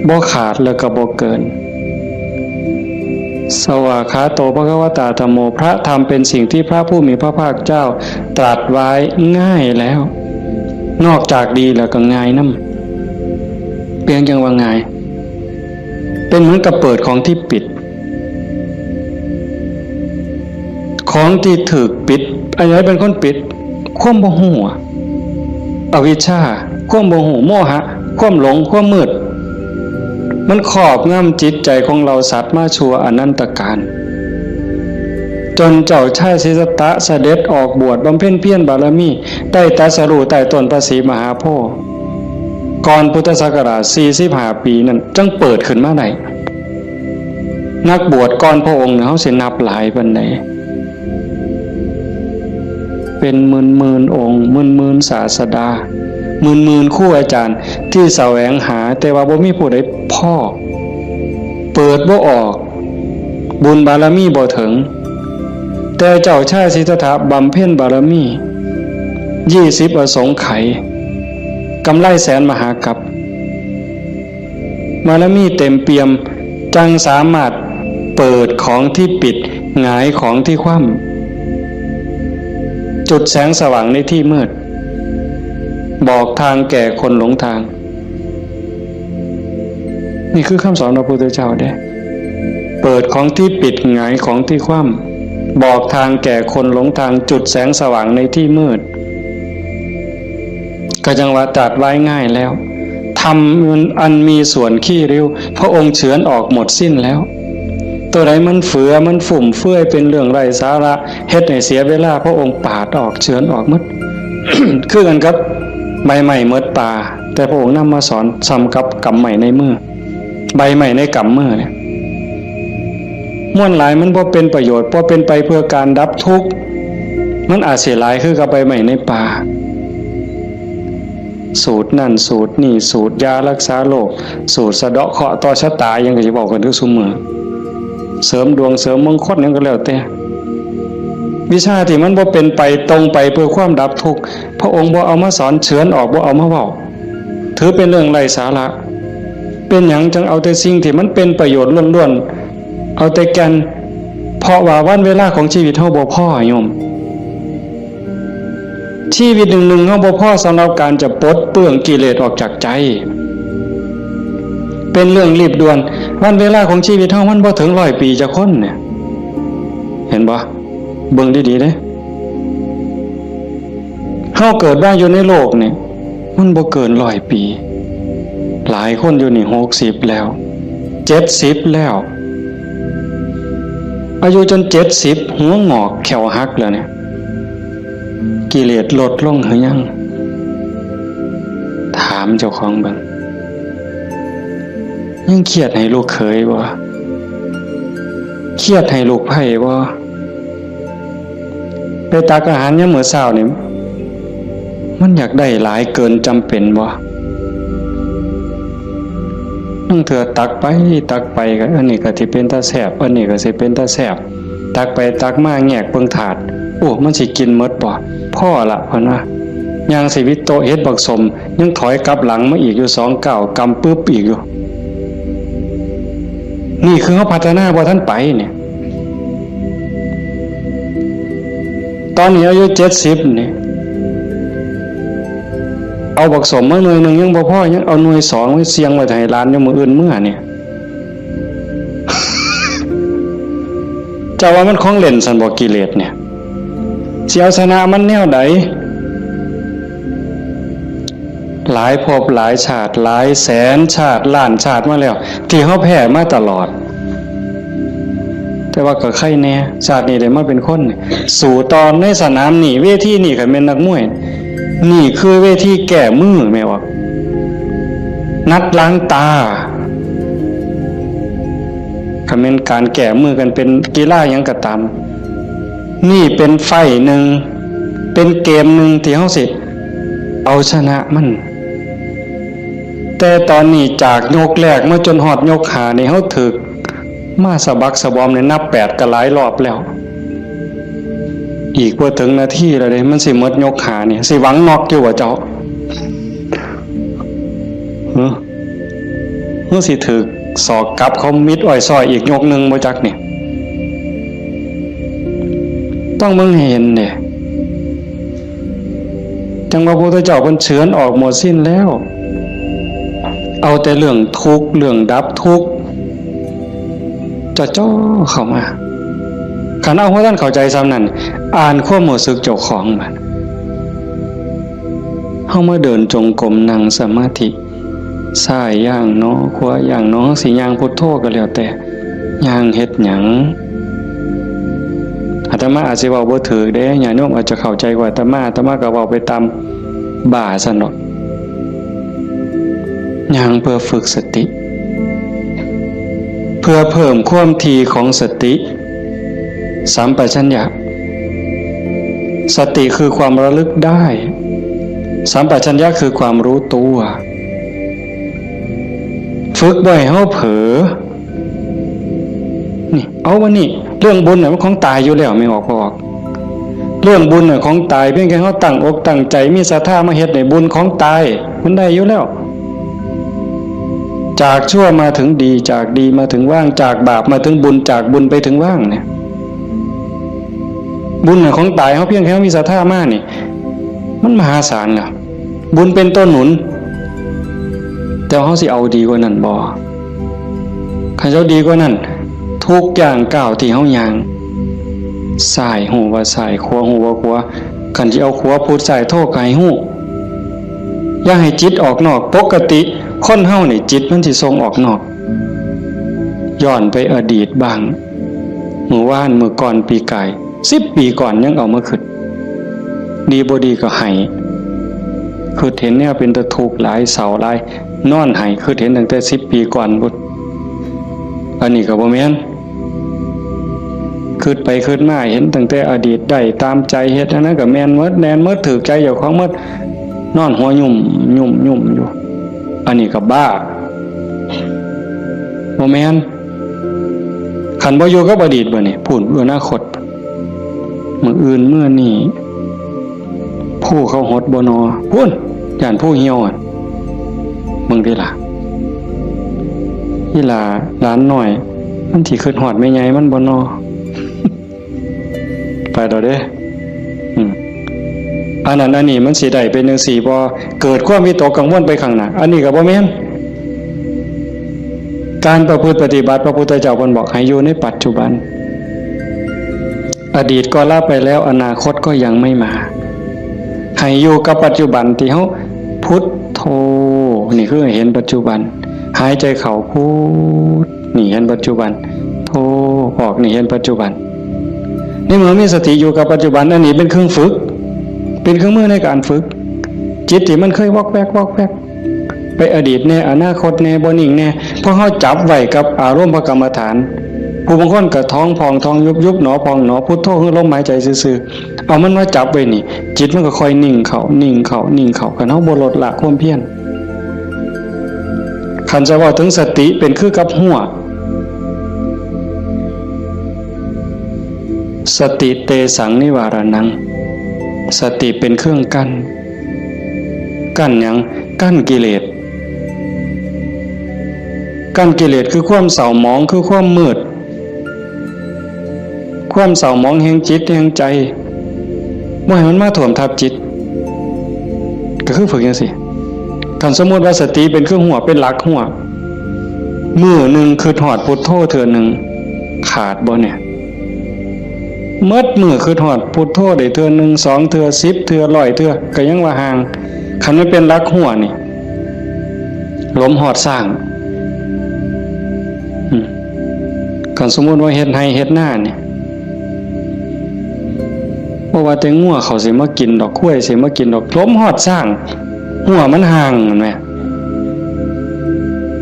บ่ขาดแล้วก็บ่เกินสวากขาโตภควตาธัมโมพระธรรมเป็นสิ่งที่พระผู้มีพระภาคเจ้าตรัสไว้ง่ายแล้วนอกจากดีแล้วก็ง่ายนำเพียงจังว่าง่ายเป็นเหมือนกับเปิดของที่ปิดของที่ถูกปิดอันไหนเป็นคนปิดความบ่ฮู้อวิชชาความบ่ฮู้โมหะความหลงความมืดมันครอบงำจิตใจของเราสัตว์มาชั่วอนันตกาลจนเจ้าชายสิทธัตถะเสด็จออกบวชบำเพ็ญเพียรบารมีได้ตรัสรู้ใต้ต้นพระศรีมหาโพธิ์ก่อนพุทธศักราช45ปีนั้นจังเปิดขึ้นมาได้นักบวชก่อนพระองค์เฮาสินับหลายปานใดเป็นหมื่นองค์หมื่นศาสดาหมื่นครูอาจารย์ที่แสวงหาแต่ว่าบ่มีผู้ใดพ่อเปิดบ่ออกบุญบารมีบ่ถึงแต่เจ้าชายสิทธัตถะบำเพ็ญบารมี20อสงไขยกำไรแสนมหากัปบารมีเต็มเปี่ยมจังสามารถเปิดของที่ปิดหงายของที่คว่ำจุดแสงสว่างในที่มืดบอกทางแก่คนหลงทางนี่คือคำสอนของพระพุทธเจ้าเด้เปิดของที่ปิดหงายของที่คว่ำบอกทางแก่คนหลงทางจุดแสงสว่างในที่มืดก็จังว่าตรัสไว้ง่ายแล้วทำอันมีส่วนขี้ริ้วพระองค์เฉือนออกหมดสิ้นแล้วตัวใดมันเฟือมันฝุ่มเฟื่อยเป็นเรื่องไร้สาระเฮ็ดให้เสียเวลาพระองค์ปาดออกเฉือนออกหมด คือกันครับใบใหม่เมดป่าแต่พระองค์นำมาสอนซ้ำกับกำใหม่ในมือใบใหม่ในกำมือเนี่ยม่วนหลายมันบ่เป็นประโยชน์บ่เป็นไปเพื่อการดับทุกข์มันอาจเสียหลายคือกับใบใหม่ในป่าสูตรนั่นสูตรนี่สูตรยารักษาโรคสูตรสะเดาะเคราะห์ต่อชะตายังก็สิบอกกันทุกซุมื้อเสริมดวงเสริมมงคลหยังก็แล้วแต่วิชาที่มันบ่เป็นไปตรงไปเพื่อความดับทุกข์พระองค์บ่เอามาสอนเฉือนออกบ่เอามาเว้าถือเป็นเรื่องไร้สาระเป็นหยังจังเอาแต่สิ่งที่มันเป็นประโยชน์ล้วนๆเอาแต่แก่นเพราะว่าวันเวลาของชีวิตเฮาบ่พอโยมชีวิตหนึ่งๆเฮาบ่พอสำหรับการจะปลดเปลื้องกิเลสออกจากใจเป็นเรื่องรีบด่วนวันเวลาของชีวิตเฮามันบ่ถึง100 ปีจะคนเนี่ยเห็นบ่เบิ่งดีๆเด้เฮ เฮาเกิดมาอยู่ในโลกนี่มันบ่เกิน100 ปีหลายคนอยู่นี่60แล้ว70แล้วอายุจน70หัวงอกแขวหักแล้วเนี่ยกิเลสลดลงหรือยังถามเจ้าของบ้างยังเครียดให้ลูกเขยบ่เครียดให้ลูกไผ่บ่ไปตักอาหารยามมื้อเช้านี่มันอยากได้หลายเกินจำเป็นบ่นั่งเถื่อตักไปก็อันนี้ก็สิเป็นตาแซ่บอันนี้ก็สิเป็นตาแซ่บตักไปตักมาแงกเบิ่งถาดโอ้มันสิกินหมดบ่พ่อละเพิ่นว่าย่างชีวิตโตเฮ็ดบักสมยังถอยกลับหลังมาอีกอยู่2 ก้าวกำปึ๊บอีกอยู่นี่คือเขาพัฒนาบ่ทันไปเนี่ยตอนนี้อายุ70นี่เอาบักสมมาหน่วยนึงยังบ่พอยังเอาหน่วย2ไว้เสียงไว้ให้หลานอยู่มื้ออื่นมื้อเนี่ย เจ้าว่ามันของเล่นซั่นบ่กิเลสเนี่ยสิเอาชนะมันแนวใดหลายภพหลายชาติหลายแสนชาติล้านชาติมาแล้วที่เฮาแพ้มาตลอดแต่ว่าก็ใครแน่ชาตินี้ได้มาเป็นคนสู่ตอนในสนามนี่เวทีนี่ก็เป็นนักมวยนี่คือเวทีแก้มือแม่ว่านัดล้างตาก็เป็นการแก้มือกันเป็นกีฬาหยังก็ตามนี่เป็นไฟหนึ่งเป็นเกมหนึ่งที่เฮาสิเอาชนะมันแต่ตอนนี้จากยกแรกมาจนฮอดยก5นี่เฮาถึกมาสะบักสะบอมในนับ8ก็หลายรอบแล้วอีกบ่ถึงนาทีแล้วเด้มันสิหมดยก5นี่สิหวังน็อกอยู่ว่าเจ้าเมื่อสิถึกศอกกลับเขามิดอ้อยซอยอีกยกนึงบ่จักนี่ต้องมึงเห็นเด้จังว่าพระพุทธเจ้าเพิ่นเฉือนออกหมดสิ้นแล้วเอาแต่เรื่องทุกข์เรื่องดับทุกข์จะจ้อเข้ามาคันเอาเพราะท่านเข้าใจซ้ำนั้นอ่านความรู้สึกเจ้าของมันเฮามาเดินจงกรมนั่งสมาธิซ้ายย่างเนาะขวาย่างเนาะสิย่างพุทโธก็แล้วแต่ย่างเฮ็ดหยังอาตมาอาจสิเว้าบ่ถูกเด้ญาติโยมอาจจะเข้าใจกว่าอาตมาก็เว้าไปตามบ่าซั่นเนาะย่างเพื่อฝึกสติเพื่อเพิ่มความถี่ของสติสัมปชัญญะสติคือความระลึกได้สัมปชัญญะคือความรู้ตัวฝึกบ่อยเฮาเผลอนี่เอาวะนี่เรื่องบุญน่ะมันของตายอยู่แล้วไม่ออกบ่ออกเรื่องบุญน่ะของตายเพียงแค่เฮาตั้งอกตั้งใจมีศรัทธามาเฮ็ดให้บุญของตายมันได้อยู่แล้วจากชั่วมาถึงดีจากดีมาถึงว่างจากบาปมาถึงบุญจากบุญไปถึงว่างเนี่ยบุญน่ะของตายเฮาเพียงแค่มีศรัทธามานี่มันมหาศาลน่ะบุญเป็นต้นหนุนแต่เฮาสิเอาดีกว่านั้นบ่คันเจ้าดีกว่านั้นทุกอย่างก้าวที่เฮาย่างซ้ายหูว่าซ้ายขวาหูว่าขวาคันสิเอาขวาพูดซ้ายโทก็ให้ฮู้อย่าให้จิตออกนอกปกติคนเฮานี่จิตมันสิส่งออกนอกย้อนไปอดีตบ้างเมื่อวานเมื่อก่อนปีกาย10 ปีก่อนยังเอามาคิดดีบ่ดีก็ให้คือเห็นแนวเป็นตะทุกข์หลายเศร้าหลายนอนให้คือเห็นตั้งแต่10 ปีก่อนพุ่นอันนี้ก็บ่แม่นคิดไปคิดมาเห็นตั้งแต่อดีตได้ตามใจเฮ็ดอันนั้นก็แม่นหมดแน่นหมดถูกใจเจ้าของหมดนอนหัวยุ่มอยู่อันนี้ก็บ้าบ่แม่นคันบ่อยู่กับอดีตบ่นี่พูดอนาคตมื้ออื่นมื้อนี้ผู้เขาหดบ่นอพุ่นย่านผู้เหี่ยวอ่ะมึงติล่ะอีหลาหลานน้อยมันสิคิดฮอดแม่ใหญ่มันบ่นอ ไปดอกเด้อันนั้นอันนี้มันสิได้เป็นจังซี่บ่เกิดความวิตกกังวลไปข้างหน้าอันนี้ก็บ่แม่นการประพฤติปฏิบัติพระพุทธเจ้าเพิ่นบอกให้อยู่ในปัจจุบันอดีตก็ละไปแล้วอนาคตก็ยังไม่มา ให้อยู่กับปัจจุบันที่เฮาพุทโธนี่คือเห็นปัจจุบันหายใจเข้าพุทนี่เห็นปัจจุบันโธออกนี่เห็นปัจจุบันนี่เมื่อมีสติอยู่กับปัจจุบันอันนี้เป็นเครื่องฝึกเป็นเครื่องมือในการฝึกจิตที่มันเคยวอกแวกไปอดีตแน่อนาคตแน่บ่นิ่งแน่เพราะเฮาจับไว้กับอารมณ์พระกรรมฐานผู้บางคนก็ท้องพองท้องยุบหนอพองหนอพุทโธคือลมหายใจซื่อๆเอามันมาจับไว้นี่จิตมันก็ค่อยนิ่งเข้ากันเฮาบ่ลดละความเพียรคันจะว่าถึงสติเป็นคือกับหัวสติเตสังนิวารนังสติเป็นเครื่องกั้นหยังกั้นกิเลสคือความเศร้าหมองคือความมืดความเศร้าหมองแห่งจิตแห่งใจบ่ให้มันมาท่วมทับจิตก็คือฝึกจังซี่คันสมมุติว่าสติเป็นเครื่องหัวเป็นหลักหัวมื้อนึงคือหอดพุทโธเทื่อนึงขาดบ่เนี่ยเมื่อมือคือหอดพุทโธได้เทื่อนึง2เทื่อ10เทื่อ100เทื่อก็ยังว่าห่างคันมันเป็นหลักหัวนี่ลมหอดสร้างคันสมมุติว่าเฮ็ดไร่เฮ็ดนานี่บ่ว่าแต่งัวเขาสิมากินดอกกล้วยสิมากินดอกลมหอดสร้างหัวมันห่างนั่นแหละ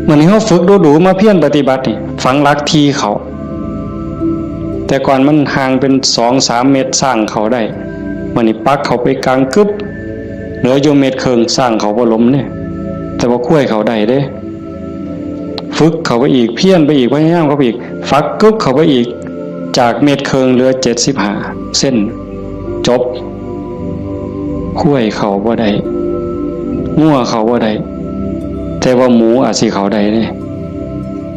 มื้อนี้เฮาฝึกดูๆมาเพียรปฏิบัตินี่ฝังหลักทีเขาแต่ก่อนมันห่างเป็น 2-3 เมตรสร้างเขาได้มื้อนี้ปักเขาไปกลางกึบเหลืออยู่เมตรครึ่งสร้างเขาบ่ล้มเนี่ยแต่ว่ากล้วยเขาได้เด้ฝึกเขาไปอีกเพี้ยนไปอีกพยายามเขาไปอีกฟักกึกเขาไปอีกจากเม็ดเคิงเหลือ75เส้นจบคุ้ยเขาบ่ได้งัวเขาบ่ได้แต่ว่าหมูอาจสิเขาได้นี่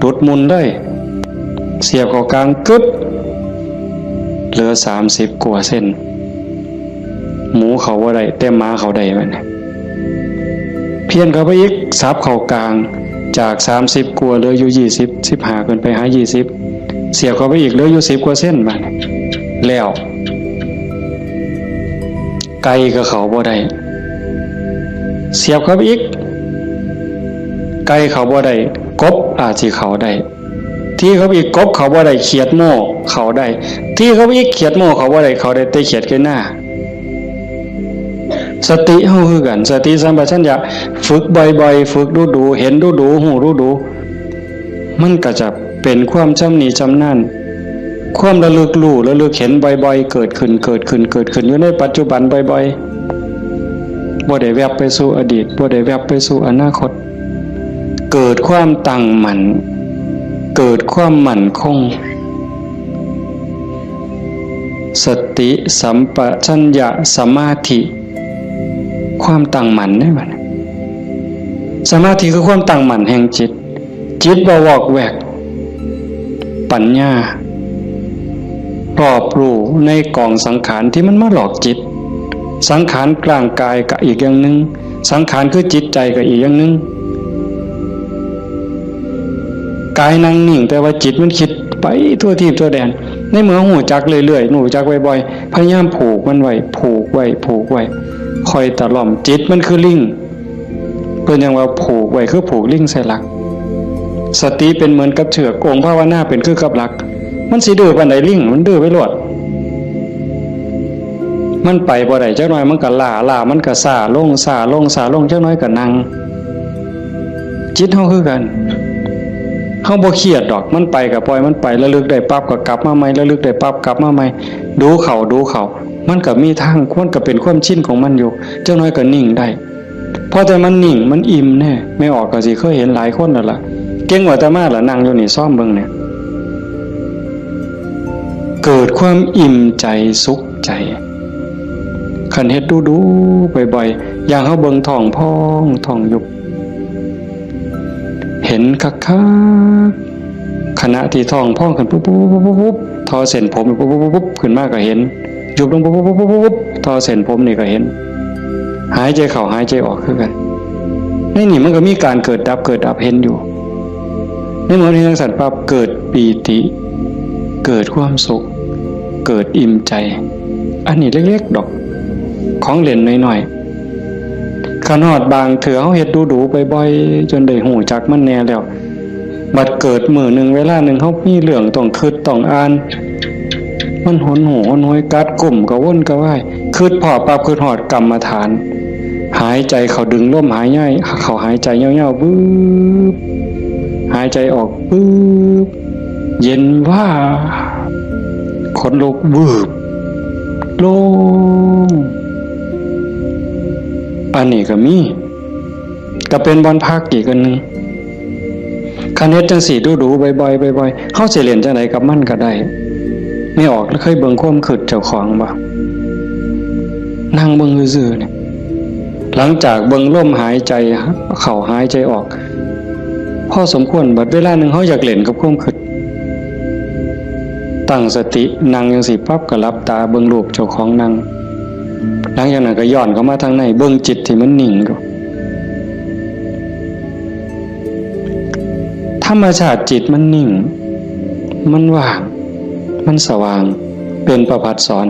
ดุดมุนได้เสียบเขากลางกึดเหลือ30กว่าเส้นหมูเขาบ่ได้แต่หมาเขาได้มันเพี้ยนเขาไปอีกซับเขากลางจาก30กว่าเหลืออยู่20 15ขึ้นไปหา20เสียบเข้าไปอีกเหลืออยู่10กว่าเส้นบัดแล้วไก่ก็เขาบ่ได้เสียบเข้าไปอีกไก่เขาบ่ได้กบอาจสิเขาได้ที่เขาอีกกบเขาบ่ได้เขียดโม่เขาได้ที่เขาอีกเขียดโม่เขาบ่ได้เขาได้แต่เขียดแค่หน้าสติเฮาคือกันสติสัมปชัญญะฝึกบ่อยๆฝึกดูๆเห็นดูๆหูดูๆมันก็จะเป็นความชำนิชำนาญความระลึกรู้ระลึกเห็นบ่อยๆเกิดขึ้นอยู่ในปัจจุบันบ่อยๆบ่ได้แวบไปสู่อดีตบ่ได้แวบไปสู่อนาคตเกิดความตั้งมั่นเกิดความมั่นคงสติสัมปชัญญะสมาธิความตั้งมั่นได้บัดสมาธิคือความตั้งมั่นแห่งจิตบ่วอกแวกปัญญารอบรู้ในกองสังขารที่มันมาหลอกจิตสังขารกลางกายก็อีกอย่างนึงสังขารคือจิตใจก็อีกอย่างนึงกายนั่งนิ่งแต่ว่าจิตมันคิดไปทั่วทิศทั่วแดนในเมื่อหูจักเรื่อยๆหูจักบ่อยๆพยายามผูกมันไว้คอยตะล่อมจิตมันคือลิงเพิ่นยังว่าผูกไว้คือผูกลิงใส่หลักสติเป็นเหมือนกับเชือกองค์ภาวนาเป็นคือกับหลักมันสิดื้อปานใดลิงมันดื้อไปโลดมันไปบ่ได้จักหน่อยมันก็ล่ามันก็ซ่าลงจักหน่อยก็นั่งจิตเฮาคือกันเฮาบ่เครียดดอกมันไปก็ปล่อยมันไประลึกได้ปั๊บก็กลับมาใหม่ระลึกได้ปั๊บกลับมาใหม่ดูเขามันก็มีทางมันก็เป็นความชินของมันอยู่จักหน่อยก็นิ่งได้พอแต่มันนิ่งมันอิ่มแน่ไม่ออกก็สิเคยเห็นหลายคนนั่นล่ะเก่งกว่าแต่มาล่ะนั่งอยู่นี่ซ่อมเบิ่งเนี่ยเกิดความอิ่มใจสุขใจคันเฮ็ดดูบ่อยๆอย่างเฮาเบิ่งท้องพองท้องยุบเห็นคักๆขณะที่ท้องพองขึ้นปุ๊บทอเส้นผมปุ๊บขึ้นมาก็เห็นยุบลงปุ๊บทอเส้นผมนี่ก็เห็นหายใจเข้าหายใจออกคือกันในนี่มันก็มีการเกิดดับเห็นอยู่ในเมื่อที่ทั้งสัตว์ปั๊บเกิดปีติเกิดความสุขเกิดอิ่มใจอันนี้เล็กๆดอก ของเล่นน้อยๆขนาดบางเถื่อเฮาเฮ็ดดูๆบ่อยๆจนได้หูจักมันแน่แล้วบัดเกิดมื้อนึงเวลานึงเฮามีเรื่องต้องคิดต้องอ่านมันหนหูหนหวยกัดกลุ่มกระวนกระวายคิดพอปั๊บคิดฮอดกรรมฐานหายใจเข้าดึงลมหายใจเข้าหายใจยาวๆบึ๊บหายใจออกบึ๊บเย็นว่าขนลุกวืบโล่งอันนี้ก็มีก็เป็นบอนพักอีกอันนึงคันเฮ็ดจังสี่ดูๆบ่อยๆบ่อยๆเฮาสิเล่นจังได๋กับมันก็ได้ไม่ออกแล้วเคยเบิ่งความคิดเจ้าของบ่นั่งเบิ่งซื่อๆเนี่ยหลังจากเบิ่งลมหายใจเข้าหายใจออกพอสมควรบัดเวลานึงเฮาอยากเล่นกับความคิดตั้งสตินั่งจังซี่ปั๊บก็หลับตาเบิ่งรูปเจ้าของนั่งหลังจากนั้นก็ย้อนเข้ามาทางในเบิ่งจิตที่มันนิ่งก็ธรรมชาติจิตมันนิ่งมันว่างมันสว่างเป็นประภัสสร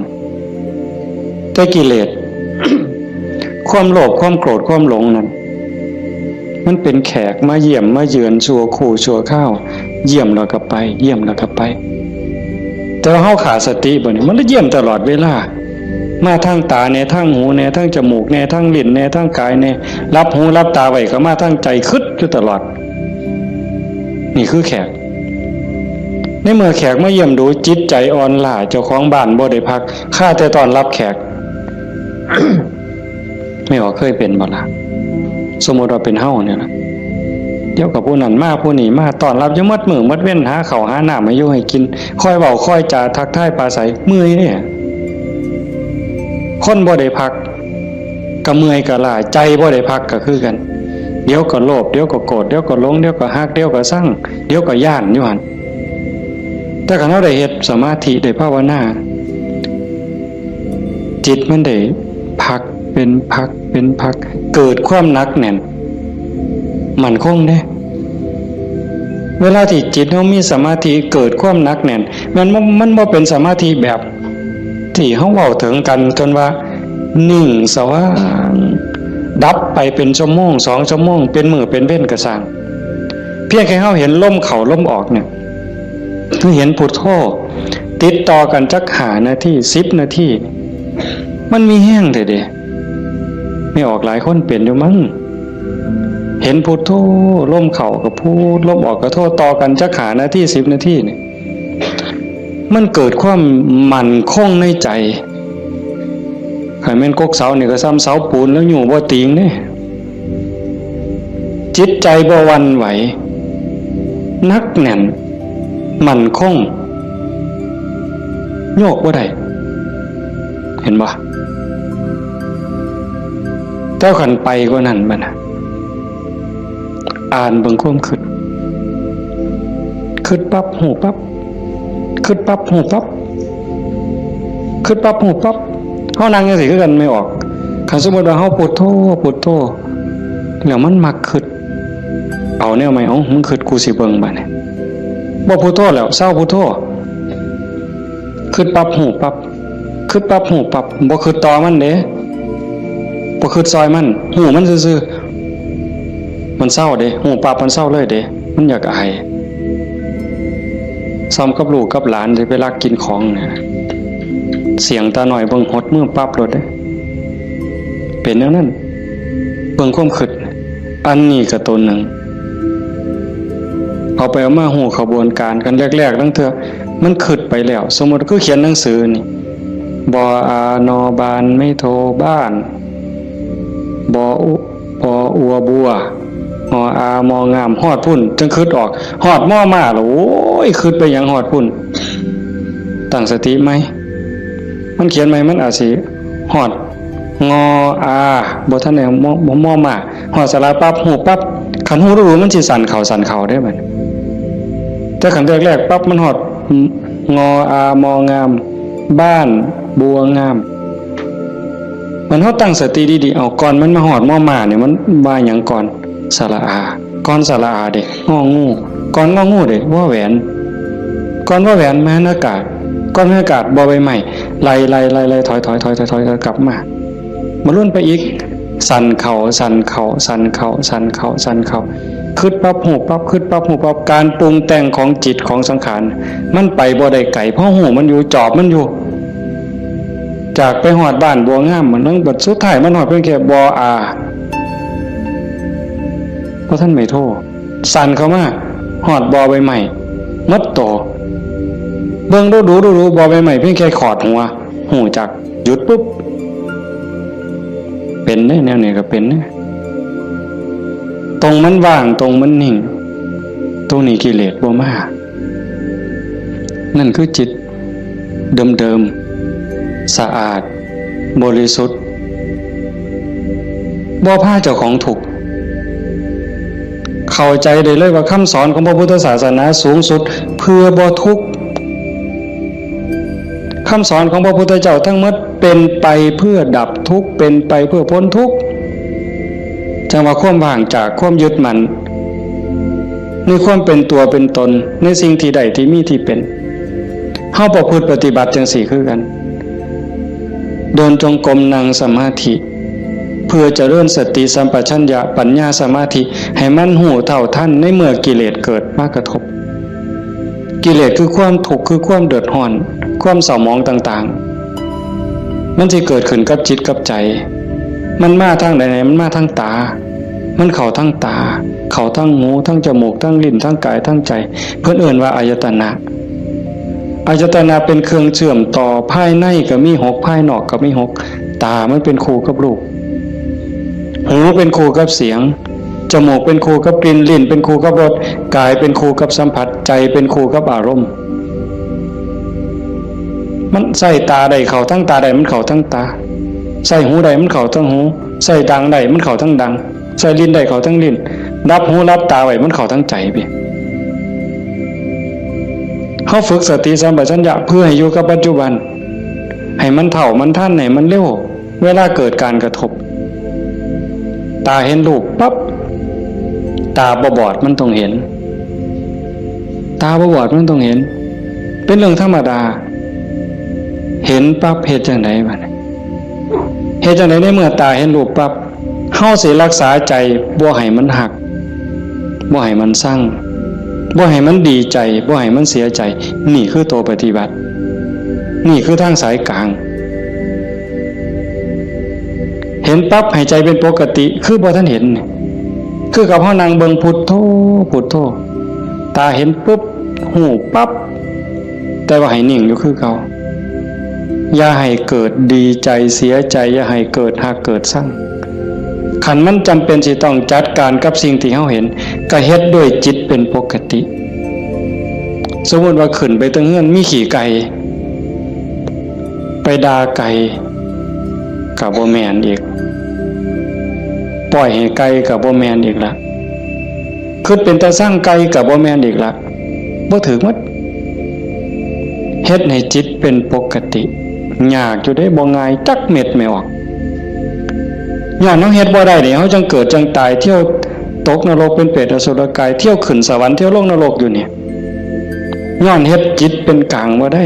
แต่กิเลส ความโลภความโกรธความหลงนั้นมันเป็นแขกมาเยี่ยมมาเยือนชั่วคู่ชั่วข้าวเยี่ยมแล้วก็ไปเยี่ยมแล้วก็ไปแต่ว่าเฮาขาดสติบ่นี่มันเยี่ยมตลอดเวลามาทางตาแน่ทางหูแน่ทางจมูกแน่ทางลิ้นแน่ทางกายแน่รับหูรับตาไว้ก็มาทางใจคิดอยู่ตลอดนี่คือแขกในเมื่อแขกมาเยี่ยมดูจิตใจอ่อนล้าเจ้าของบ้านบ่ได้พักข้าแต่ตอนรับแขก ไม่ว่าเคยเป็นบ่ล่ะสมมุติว่าเป็นเฮาเนี่ยนะเดี๋ยวกับผู้นั้นมาผู้นี้มาต้อนรับอยู่หมดมื้อหมดเว้นหาข้าวหาน้ำมาอยู่ให้กินคอยเว้าคอยจาทักทายปราศัยเมื่อยเนี่ยคนบ่ได้พักก็เมื่อยก็ล้าใจบ่ได้พักก็คือกันเดี๋ยวก็โลภเดี๋ยวก็โกรธเดี๋ยวก็หลงเดี๋ยวก็ฮักเดี๋ยวก็ซังเดี๋ยวก็ย่านอยู่หั่นแต่คันเราได้เฮ็ดสมาธิได้ภาวนาจิตมันได้พักเป็นพักเกิดความหนักแน่นมั่นคงเด้เวลาที่จิตเฮามีสมาธิเกิดความหนักแน่นมันบ่เป็นสมาธิแบบที่เฮาเว้าถึงกันจนว่านิ่งสว่างดับไปเป็นชั่วโมง2ชั่วโมงเป็นมื้อเป็นเว้นก็สร้างเพียงแค่เฮาเห็นลมเข้าลมออกเนี่ยคือเห็นพุทโธติดต่อกันจัก5นาที10นาทีมันมีแห้งเด้ไม่ออกหลายคนเป็นอยู่มั้งเห็นพุทโธลมเข้าก็พูดลมออกก็โธต่อกันจัก5นาที10นาทีนี่มันเกิดความมั่นคงในใจใครแม่นกกเสานี่ก็ซ้ำเสาปูนแล้วอยู่บ่ติงเด้จิตใจบ่หวั่นไหวนักแน่นมั่นคงโยกบ่ได้เห็นบ่เจ้าขันไปกว่านั้นบัดน่ะอ่านเบิ่งความคิดปั๊บหูปั๊บคิดปั๊บหูปั๊บคิดปั๊บหูปั๊บเฮานั่งจังซี่คือกันไม่ออกคันสมมุติว่าเฮาพุทโธแล้วมันมักคิดเอาแนวใหม่เอามึงคิดกูสิเบิ่งบัดนี้บ่พุทโธแล้วเศร้าพุทโธคิดปั๊บหูปั๊บคิดปั๊บหูปั๊บบ่คิดต่อมันเด้บ่คิดซอยมันหูมันซื่อๆมันเศร้าเด้หูปั๊บมันเศร้าเลยเด้มันอยากอายซ้ำกับลูกกับหลานสิไปลักกินของเนี่ยเสียงตาหน่อยเบิ่งหดมือปั๊บโลดเด้เป็นอย่างนั้นเบิ่งความคิดอันนี้ก็ตัวหนึ่งเอาไปเอามาหูขบวนการกันแรกๆตั้งเถอะมันคิดไปแล้วสมมุติคือเขียนหนังสือนี่บออานอบานไม่โทบ้านบออัวบัวออามองามฮอดพุ่นจังคิดออกฮอดม่อมาแล้วโอ้ยคิดไปหยังฮอดพุ่นตั้งสติไหมมันเขียนไหมมันอาจสิฮอดงออาบ่ทันได้ม่อมาฮอดสระปั๊บหูปั๊บคันหูรู้มันสิสั่นเข่าได้บัดแต่คันแรกๆปั๊บมันฮอดงออามองามบ้านบัวงามมันเฮาตั้งสติดีๆเอาก่อนมันมาฮอดม่อมาเนี่ยมันว่าหยังก่อนสระอาก่อนสระอาเด้งองูก่อนงองูเด้ว่าแหวนก่อนว่าแหวนมหาอากาศก่อนมหาอากาศบ่ใบไม้ไล่ถอยกลับมา มาลุ่นไปอีกสั่นเข่าสั่นเข่าสั่นเข่าสั่นเข่าสั่นเข่าคิดปั๊บหูปั๊บคิดปั๊บหูปั๊บการปรุงแต่งของจิตของสังขารมันไปบ่ได้ไกลเพราะหูมันอยู่จอบมันอยู่จากไปหอดบ้านบัวงามมันต้องบัดสุดท้ายมันหอดเพียงแค่บออาเพราะท่านไม่โทษสั่นเข้ามาหอดบอใบใหม่มัดโตเบิ่งดูบอใบใหม่เพียงแค่ขอดหัวหูจักหยุดปุ๊บเป็นได้แนวนี้ก็เป็นนะตรงมันว่างตรงมันนิ่งตรงนี้กิเลสบ่มากนั่นคือจิตเดิมๆสะอาดบริสุทธิ์บ่พาเจ้าของถูกเข้าใจได้เลยว่าคำสอนของพระพุทธศาสนาสูงสุดเพื่อบ่ทุกข์คำสอนของพระพุทธเจ้าทั้งหมดเป็นไปเพื่อดับทุกข์เป็นไปเพื่อพ้นทุกข์จังว่าความว่างจากความยึดมั่นในความเป็นตัวเป็นตนในสิ่งที่ใดที่มีที่เป็นเฮาประพฤติปฏิบัติจังสี่คือกันเดินจงกรมนั่งสมาธิเพื่อเจริญสติสัมปชัญญะปัญญาสมาธิให้มันหูเท่าทันในเมื่อกิเลสเกิดมากระทบกิเลสคือความทุกข์คือความเดือดร้อนความเศร้าหมองต่างๆมันจะเกิดขึ้นกับจิตกับใจมันมาทางไหนมันมาทางตามันเข้าทางตาเข้าทางหูทางจมูกทางลิ้นทางกายทางใจเพิ่นเอ่ยว่าอายตนะอายตนะเป็นเครื่องเชื่อมต่อภายในก็มี6ภายนอกก็มี6ตามันเป็นคู่กับรูปหูเป็นคู่กับเสียงจมูกเป็นคู่กับกลิ่นลิ้นเป็นคู่กับรสกายเป็นคู่กับสัมผัสใจเป็นคู่กับอารมณ์มันใส่ตาใดเข้าทั้งตาใดมันเข้าทั้งตาใส่หูใดมันเข้าทั้งหูใส่ดังใดมันเข้าทั้งดังใส่ลิ้นใดเข้าทั้งลิ้นรับหูรับตาไว้มันเข้าทั้งใจไปเฮาฝึกสติสัมปชัญญะเพื่อให้อยู่กับปัจจุบันให้มันเท่ามันทันให้มันเร็วเวลาเกิดการกระทบตาเห็นรูปปั๊บตาบอดมันต้องเห็นตาบอดมันต้องเห็นเป็นเรื่องธรรมดาเห็นปั๊บเฮ็ดจังได๋บัดนี้เฮ็ดจังได๋ในเมื่อตาเห็นรูปปั๊บเฮาสิรักษาใจบ่ให้มันหักบ่ให้มันสั่งบ่ให้มันดีใจบ่ให้มันเสียใจนี่คือตัวปฏิบัตินี่คือทางสายกลางเห็นปั๊บให้ใจเป็นปกติคือบ่ทันเห็นคือกับเฮานั่งเบิ่งพุทโธพุทโธตาเห็นปุ๊บหูปั๊บแต่ว่าให้นิ่งอยู่คือเก่าอย่าให้เกิดดีใจเสียใจอย่าให้เกิดหักเกิดสั่งขันมันจำเป็นสิต้องจัดการกับสิ่งที่เฮาเห็นก็เฮ็ดด้วยจิตเป็นปกติสมมุติว่าขึ้นไปตรงเฮือนมีขี่ไก่ไปด่าไก่ก็บ่แม่นอีกปล่อยให้ไก่ก็บ่แม่นอีกละคิดเป็นตาสร้างไก่ก็บ่แม่นอีกละบ่ถึกหมดเฮ็ดให้จิตเป็นปกติยากอยู่ได้บ่ง่ายจักเม็ดไม่ออกย้อนเฮาเฮ็ดบ่ได้นี่เฮาจังเกิดจังตายเที่ยวตกนรกเป็นเปรตอสุรกายเที่ยวขึ้นสวรรค์เที่ยวลงนรกอยู่นี่ย้อนเฮ็ดจิตเป็นกลางบ่ได้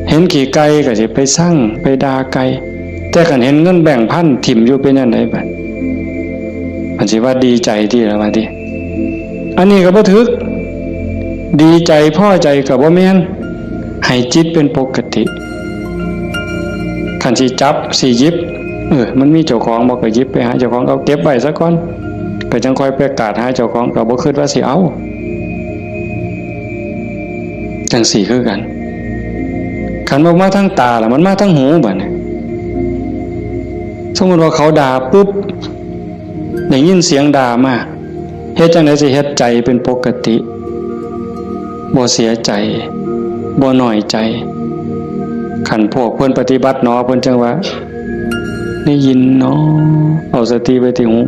เห็นขี่ไก่ก็สิไปสั่งไปด่าไก่แต่คันเห็นเงินแบ่งพันถิ่มอยู่เป็นจังได๋บัดมันสิว่าดีใจที่ละว่าติอันนี้ก็บ่ถึกดีใจพอใจก็บ่แม่นให้จิตเป็นปกติคันสิจับสิหยิบมันมีเจ้าของบ่ก็หยิบไปหาเจ้าของเอาเก็บไว้ซะก่อนก็จังค่อยประกาศหาเจ้าของก็บ่คิดว่าสิเอาจังสี่คือกันคันบ่มาทางตาล่ะมันมาทางหูบัดนี้สมมุติว่าเขาด่าปุ๊บได้ยินเสียงด่ามาเฮ็ดจังได๋สิเฮ็ดใจเป็นปกติบ่เสียใจบ่น้อยใจขันพวกเพิ่นปฏิบัติเนาะเพิ่นจังว่าได้ยินเนาะเอาสติไว้ที่หู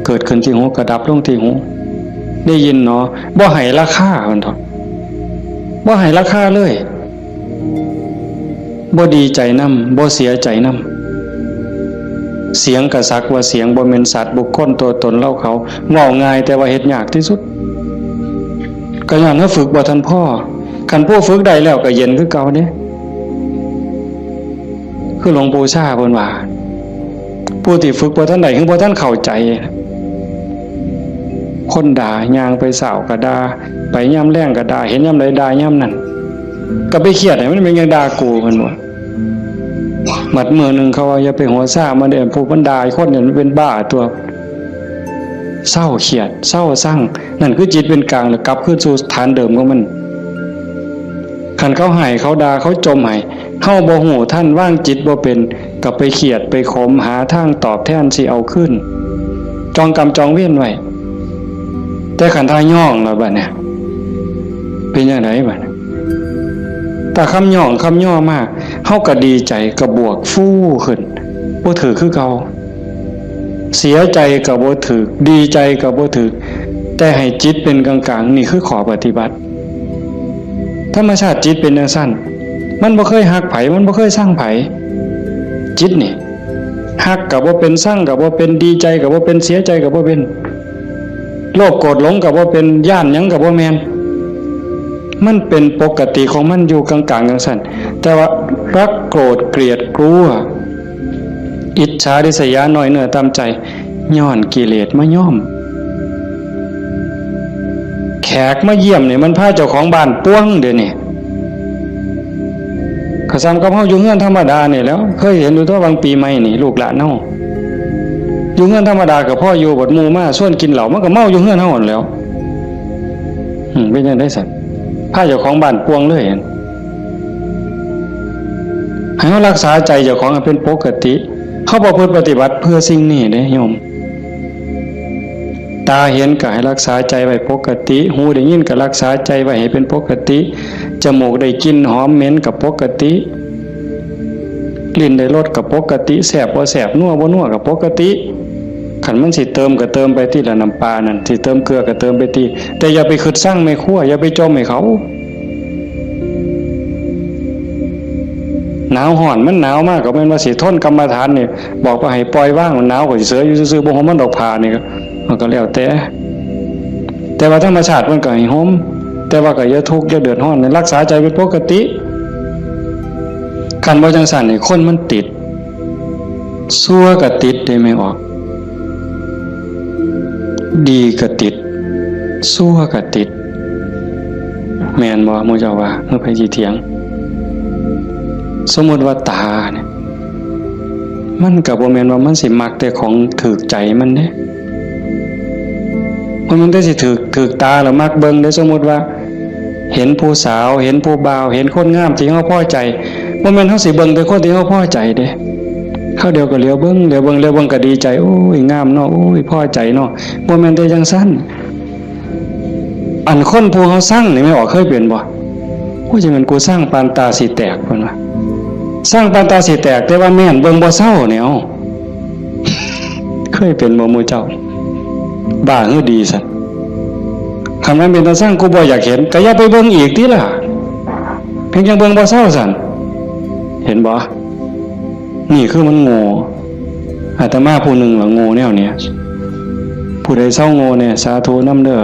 เกิดขึ้นที่หูกระดับลงที่หูได้ยินเนาะบ่ให้ราคาเพิ่นเถาะบ่ให้ราคาเลยบ่ดีใจนำบ่เสียใจนำเสียงกระซักว่าเสียงบ่แม่นสัตว์บุคคลตัวตนเล่าเขาเว้าง่ายแต่ว่าเฮ็ดยากที่สุดก็ย้อนว่าฝึกบ่ทันพ่อคันผู้ฝึกได้แล้วก็เย็นคือเก่าเด้ คือหลวงปู่ชาเพิ่นว่าผู้ที่ฝึกบ่ทันใดคือบ่ทันเข้าใจคนด่าย่างไปสาวก็ด่าไปย่ำแรงก็ด่าเห็นย่ำใดด่าย่ำนั้นก็ไปเครียดให้มันเป็นยังด่ากูเพิ่นว่าหมัดมือนึงเขาว่าอย่าไปหัวซ่ามาเด้อผู้บรรดาคนเนี่ยมันเป็นบ้าตัวเศร้าเครียดเศร้าสั่งนั่นคือจิตเป็นกลางแล้วกลับคืนสู่ฐานเดิมของมันคันเขาให้เขาด่าเขาจมให้เฮาบ่ฮู้ท่านว่างจิตบ่เป็นก็ไปเครียดไปขมหาทางตอบแทนสิเอาขึ้นจองกรรมจองเวรไว้แต่ขันทาย่องแล้วบัดเนี่ยเป็นยังไงบัดแต่คำย่องคำย่อมากเฮาก็ดีใจก็บวกฟู่ขึ้นบ่ถือคือเก่าเสียใจก็บ่ถือดีใจก็บ่ถือแต่ให้จิตเป็นกลางๆนี่คือขอปฏิบัติธรรมชาติจิตเป็นจังซั่นมันบ่เคยฮักไผมันบ่เคยสร้างไผจิตนี่ฮักก็บ่เป็นสร้างก็บ่เป็นดีใจก็บ่เป็นเสียใจก็บ่เป็นโลภโกรธหลงกับว่าเป็นย่านหยังกับว่าแมนมันเป็นปกติของมันอยู่กลางๆจังซั่นแต่ว่ารักโกรธเกลียดกลัวอิจฉาริษยาน้อยเนื้อตามใจย้อนกิเลสมาย่อมแขกมาเยี่ยมเนี่ยมันพาเจ้าของบ้านป้วงเดี๋ยวนี้กระซำกับเฮาอยู่เฮือนธรรมดานี่แล้วเคยเห็นอยู่ตัวบางปีใหม่นี่ลูกหลานเฮาอยู่เฮือนธรรมดากับพ่ออยู่บดหมู่มาส่วนกินเหล้ามันก็เมาอยู่เฮือนเฮาหมดแล้วเป็นจังได๋ซั่นพาเจ้าของบ้านป่วงเลยให้เฮารักษาใจเจ้าของให้เป็นปกติเฮาบ่ประพฤติปฏิบัติเพื่อสิ่งนี้เด้โยมตาเห็นก็ให้รักษาใจไว้ปกติหูได้ยินก็รักษาใจไว้ให้เป็นปกติจมูกได้กลิ่นหอมเหม็นก็ปกติลิ้นได้รสก็ปกติแซ่บบ่แซ่บนัวบ่นัวก็ปกติขันมันสิเติมก็เติมไปที่ละน้ำปลานั่นสิเติมเกลือก็เติมไปที่แต่อย่าไปขึ้นสร้างไม่คั่วอย่าไปจมให้เขาหนาวห่อนมันหนาวมากก็เป็นว่าสิทนกรรมฐานนี่บอกว่าให้ปล่อยว่างมันหนาวก็สิเสืออยู่ซื่อๆบ่ห่มมันดอกผ้านี่มันก็แล้วแต่ว่าธรรมชาติมันก็ให้ห่มแต่ว่าก็อย่าทุกข์อย่าเดือดร้อนรักษาใจเป็นปกติคันบ่จังซั่นนี่คนมันติดซั่วก็ติดได้ไม่ออกดีก็ติดซั่วก็ติดแม่นบ่หมู่เจ้าว่าเมื่อไปสิเถียงสมมุติว่าตาเนี่ยมันก็บ่แม่นว่ามันสิมักแต่ของถูกใจมันเด้มันได้สิถูกตาแล้วมักเบิ่งได้สมมุติว่าเห็นผู้สาวเห็นผู้บ่าวเห็นคนงามที่เฮาพอใจบ่แม่นเฮาสิเบิ่งแต่คนที่เฮาพอใจเด้เข้าเดียวก็เลี้ยวเบิ่งก็ดีใจโอ้ยงามเนาะโอ้ยพอใจเนาะบ่แม่นแต่จังซั่นอันคนผู้เฮาสร้างนี่ไม่ออกเคยเป็นบ่โอ้ยจังมันกูสร้างปานตาสิแตกเพิ่นว่าสร้างปานตาสิแตกแต่ว่าแม่นเบิ่งบ่เศร้าเนี่ยเอาเคยเป็นบ่หมู่เจ้าบ้าคือดีซั่นคันมันเป็นตาสร้างกูบ่อยากเห็นก็อย่าไปเบิ่งอีกติล่ะเพียงจังเบิ่งบ่เศร้าซั่นเห็นบ่นี่คือมันโง่อาตมาผู้หนึ่งหลังโง่แนวเนี้ยผู้ใดเศร้าโง่เนี่ยสาธุน้ำเด้อ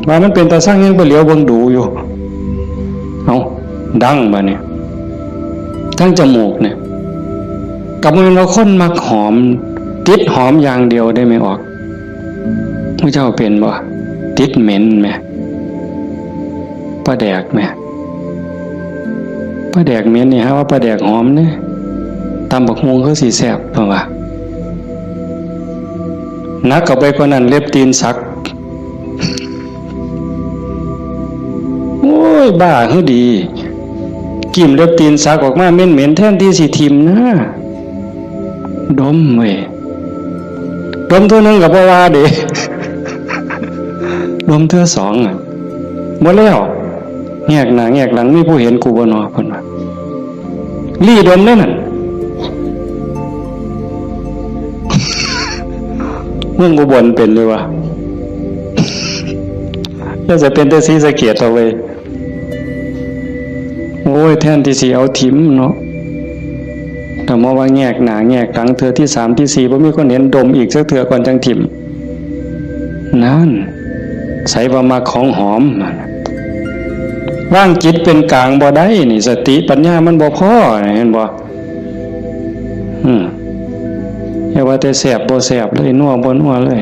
ว่ามันเป็นตาสร้างยังไปเหลียวเบิ่งดูอยู่เอาดังมาเนี่ยทั้งจมูกเนี่ยกับมันเราคนมักหอมติดหอมอย่างเดียวได้ไม่ออกพระเจ้าเป็นบ่ติดเหม็นไหมปลาแดกไหมปลาแดกเหม็นนี่ฮะว่าปลาแดกหอมเนี่ยตำบักฮวงเขาสีแสบเพราะว่านักกับไปกว่านั้นเล็บตีนสักโอ้ยบ้าคือดีกิ่มเล็บตีนสักออกมาเหม็นแทนที่สีทิมนะดมเว้ยดมตัวนึงกับว่า เด้ดมเท่าสองอ่ะหมดแล้วแงกหน้าแงกหลังมีผู้เห็นกูบ่นอเพิ่นว่าลี่ดมนั่นน่ะเมืองอุบลเป็นเลยวะน่าจะเป็นแต่ศรีสะเกษเอาไว้โอ้ยแทนที่สิเอาถิ่มเนาะแต่มาว่าแงกหน้าแงกหลังเทื่อที่3ที่4บ่มีคนเห็นดมอีกสักเทื่อก่อนจังถิ่มนั่นใส่ว่ามาของหอม วางจิตเป็นกลางบ่ได้นี่สติปัญญามันบ่พอเห็นบ่อย่าว่าแต่แสบบ่แสบเลยนัวบ่นัวเลย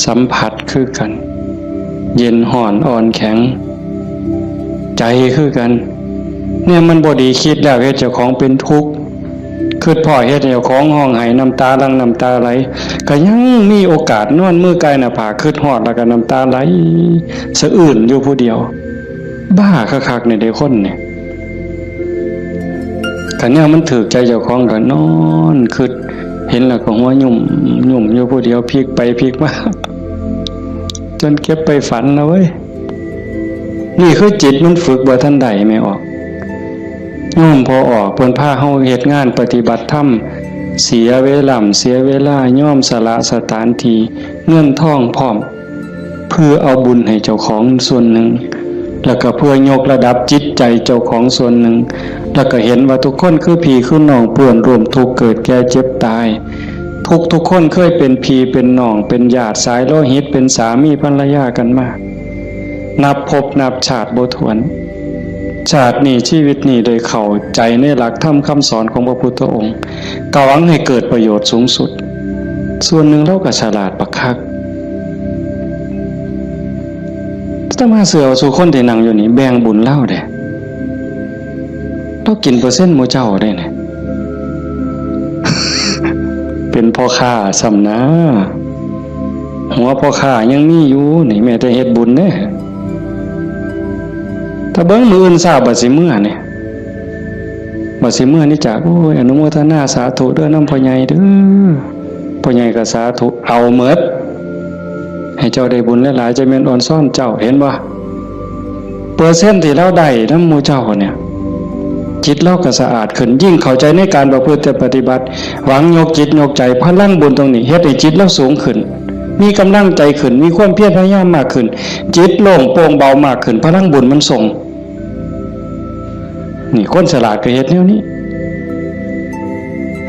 สัมผัสคือกันเย็นห่อนอ่อนแข็งใจคือกันเนี่ยมันบ่ดีคิดแล้วเฮ็ดเจ้าของเป็นทุกข์คือพ่อเฮ็ดเจ้าของห้องไห้น้ำตาลังน้ำตาไหลก็ยังมีโอกาสนอนมือกายหน้าผากคิดฮอดแล้วก็น้ำตาไหลสะอื้นอยู่ผู้เดียวบ้าคักๆในเด็กคนเนี่ยก็เนี่ยมันถูกใจเจ้าของก็นอนคิดเห็นแล้วก็หัวยุ่มอยู่ผู้เดียวพลิกไปพลิกมาจนเก็บไปฝันแล้วเว้ยนี่คือจิตมันฝึกบ่ทันใดไม่ออกย่อมพอออกเพิ่นพาเฮาเฮ็ดงานปฏิบัติธรรมเสียเวลาย่อมสละสถานที่เงินทองพร้อมเพื่อเอาบุญให้เจ้าของส่วนหนึ่งแล้วก็เพื่อยกระดับจิตใจเจ้าของส่วนหนึ่งแล้วก็เห็นว่าทุกคนคือพี่คือน้องเพื่อนร่วมทุกข์เกิดแก่เจ็บตายทุกคนเคยเป็นพี่เป็นน้องเป็นญาติสายโลหิตเป็นสามีภรรยากันมานับภพนับชาติบ่ถ้วนชาตินี้ชีวิตนี้โดยเข้าใจในหลักธรรมคำสอนของพระพุทธองค์กหวังให้เกิดประโยชน์สูงสุดส่วนหนึ่งเราก็ฉลาดปักคักถ้ามาเสือสู่คนที่นั่งอยู่นี่แบ่งบุญเล่าเด้เรากินเปอร์เซ็นต์หมู่เจ้าได้เนี่ย เป็นพ่อค้าซ้ำนะหัวพ่อค้ายังมีอยู่นี่แม้แต่เฮ็ดบุญเนี่ยถ้าเบิ้งมืออื่นทราบบัดสิเมื่อเนี่ยบัดสิเมื่อนี่จากโอ้ยอนุโมทนาสาธุเด้อน้ำพ่อใหญ่เด้อพ่อใหญ่ก็สาธุเอาเมิดให้เจ้าได้บุญหลายๆจะเป็นอ่อนซ่อนเจ้าเห็นบ่เปอร์เซ็นต์ที่เราได้นำหมู่เจ้าเนี่ยจิตเราก็สะอาดขึ้นยิ่งเข้าใจในการประพฤติปฏิบัติหวังยกจิตยกใจพลังบุญตรงนี้เฮ็ดให้จิตเราสูงขึ้นมีกำลังใจขึ้นมีความเพียรพยายามมากขึ้นจิตโล่งโปร่งเบามากขึ้นพลังบุญมันส่งนี่คนฉลาดก็เฮ็ดแนวนี้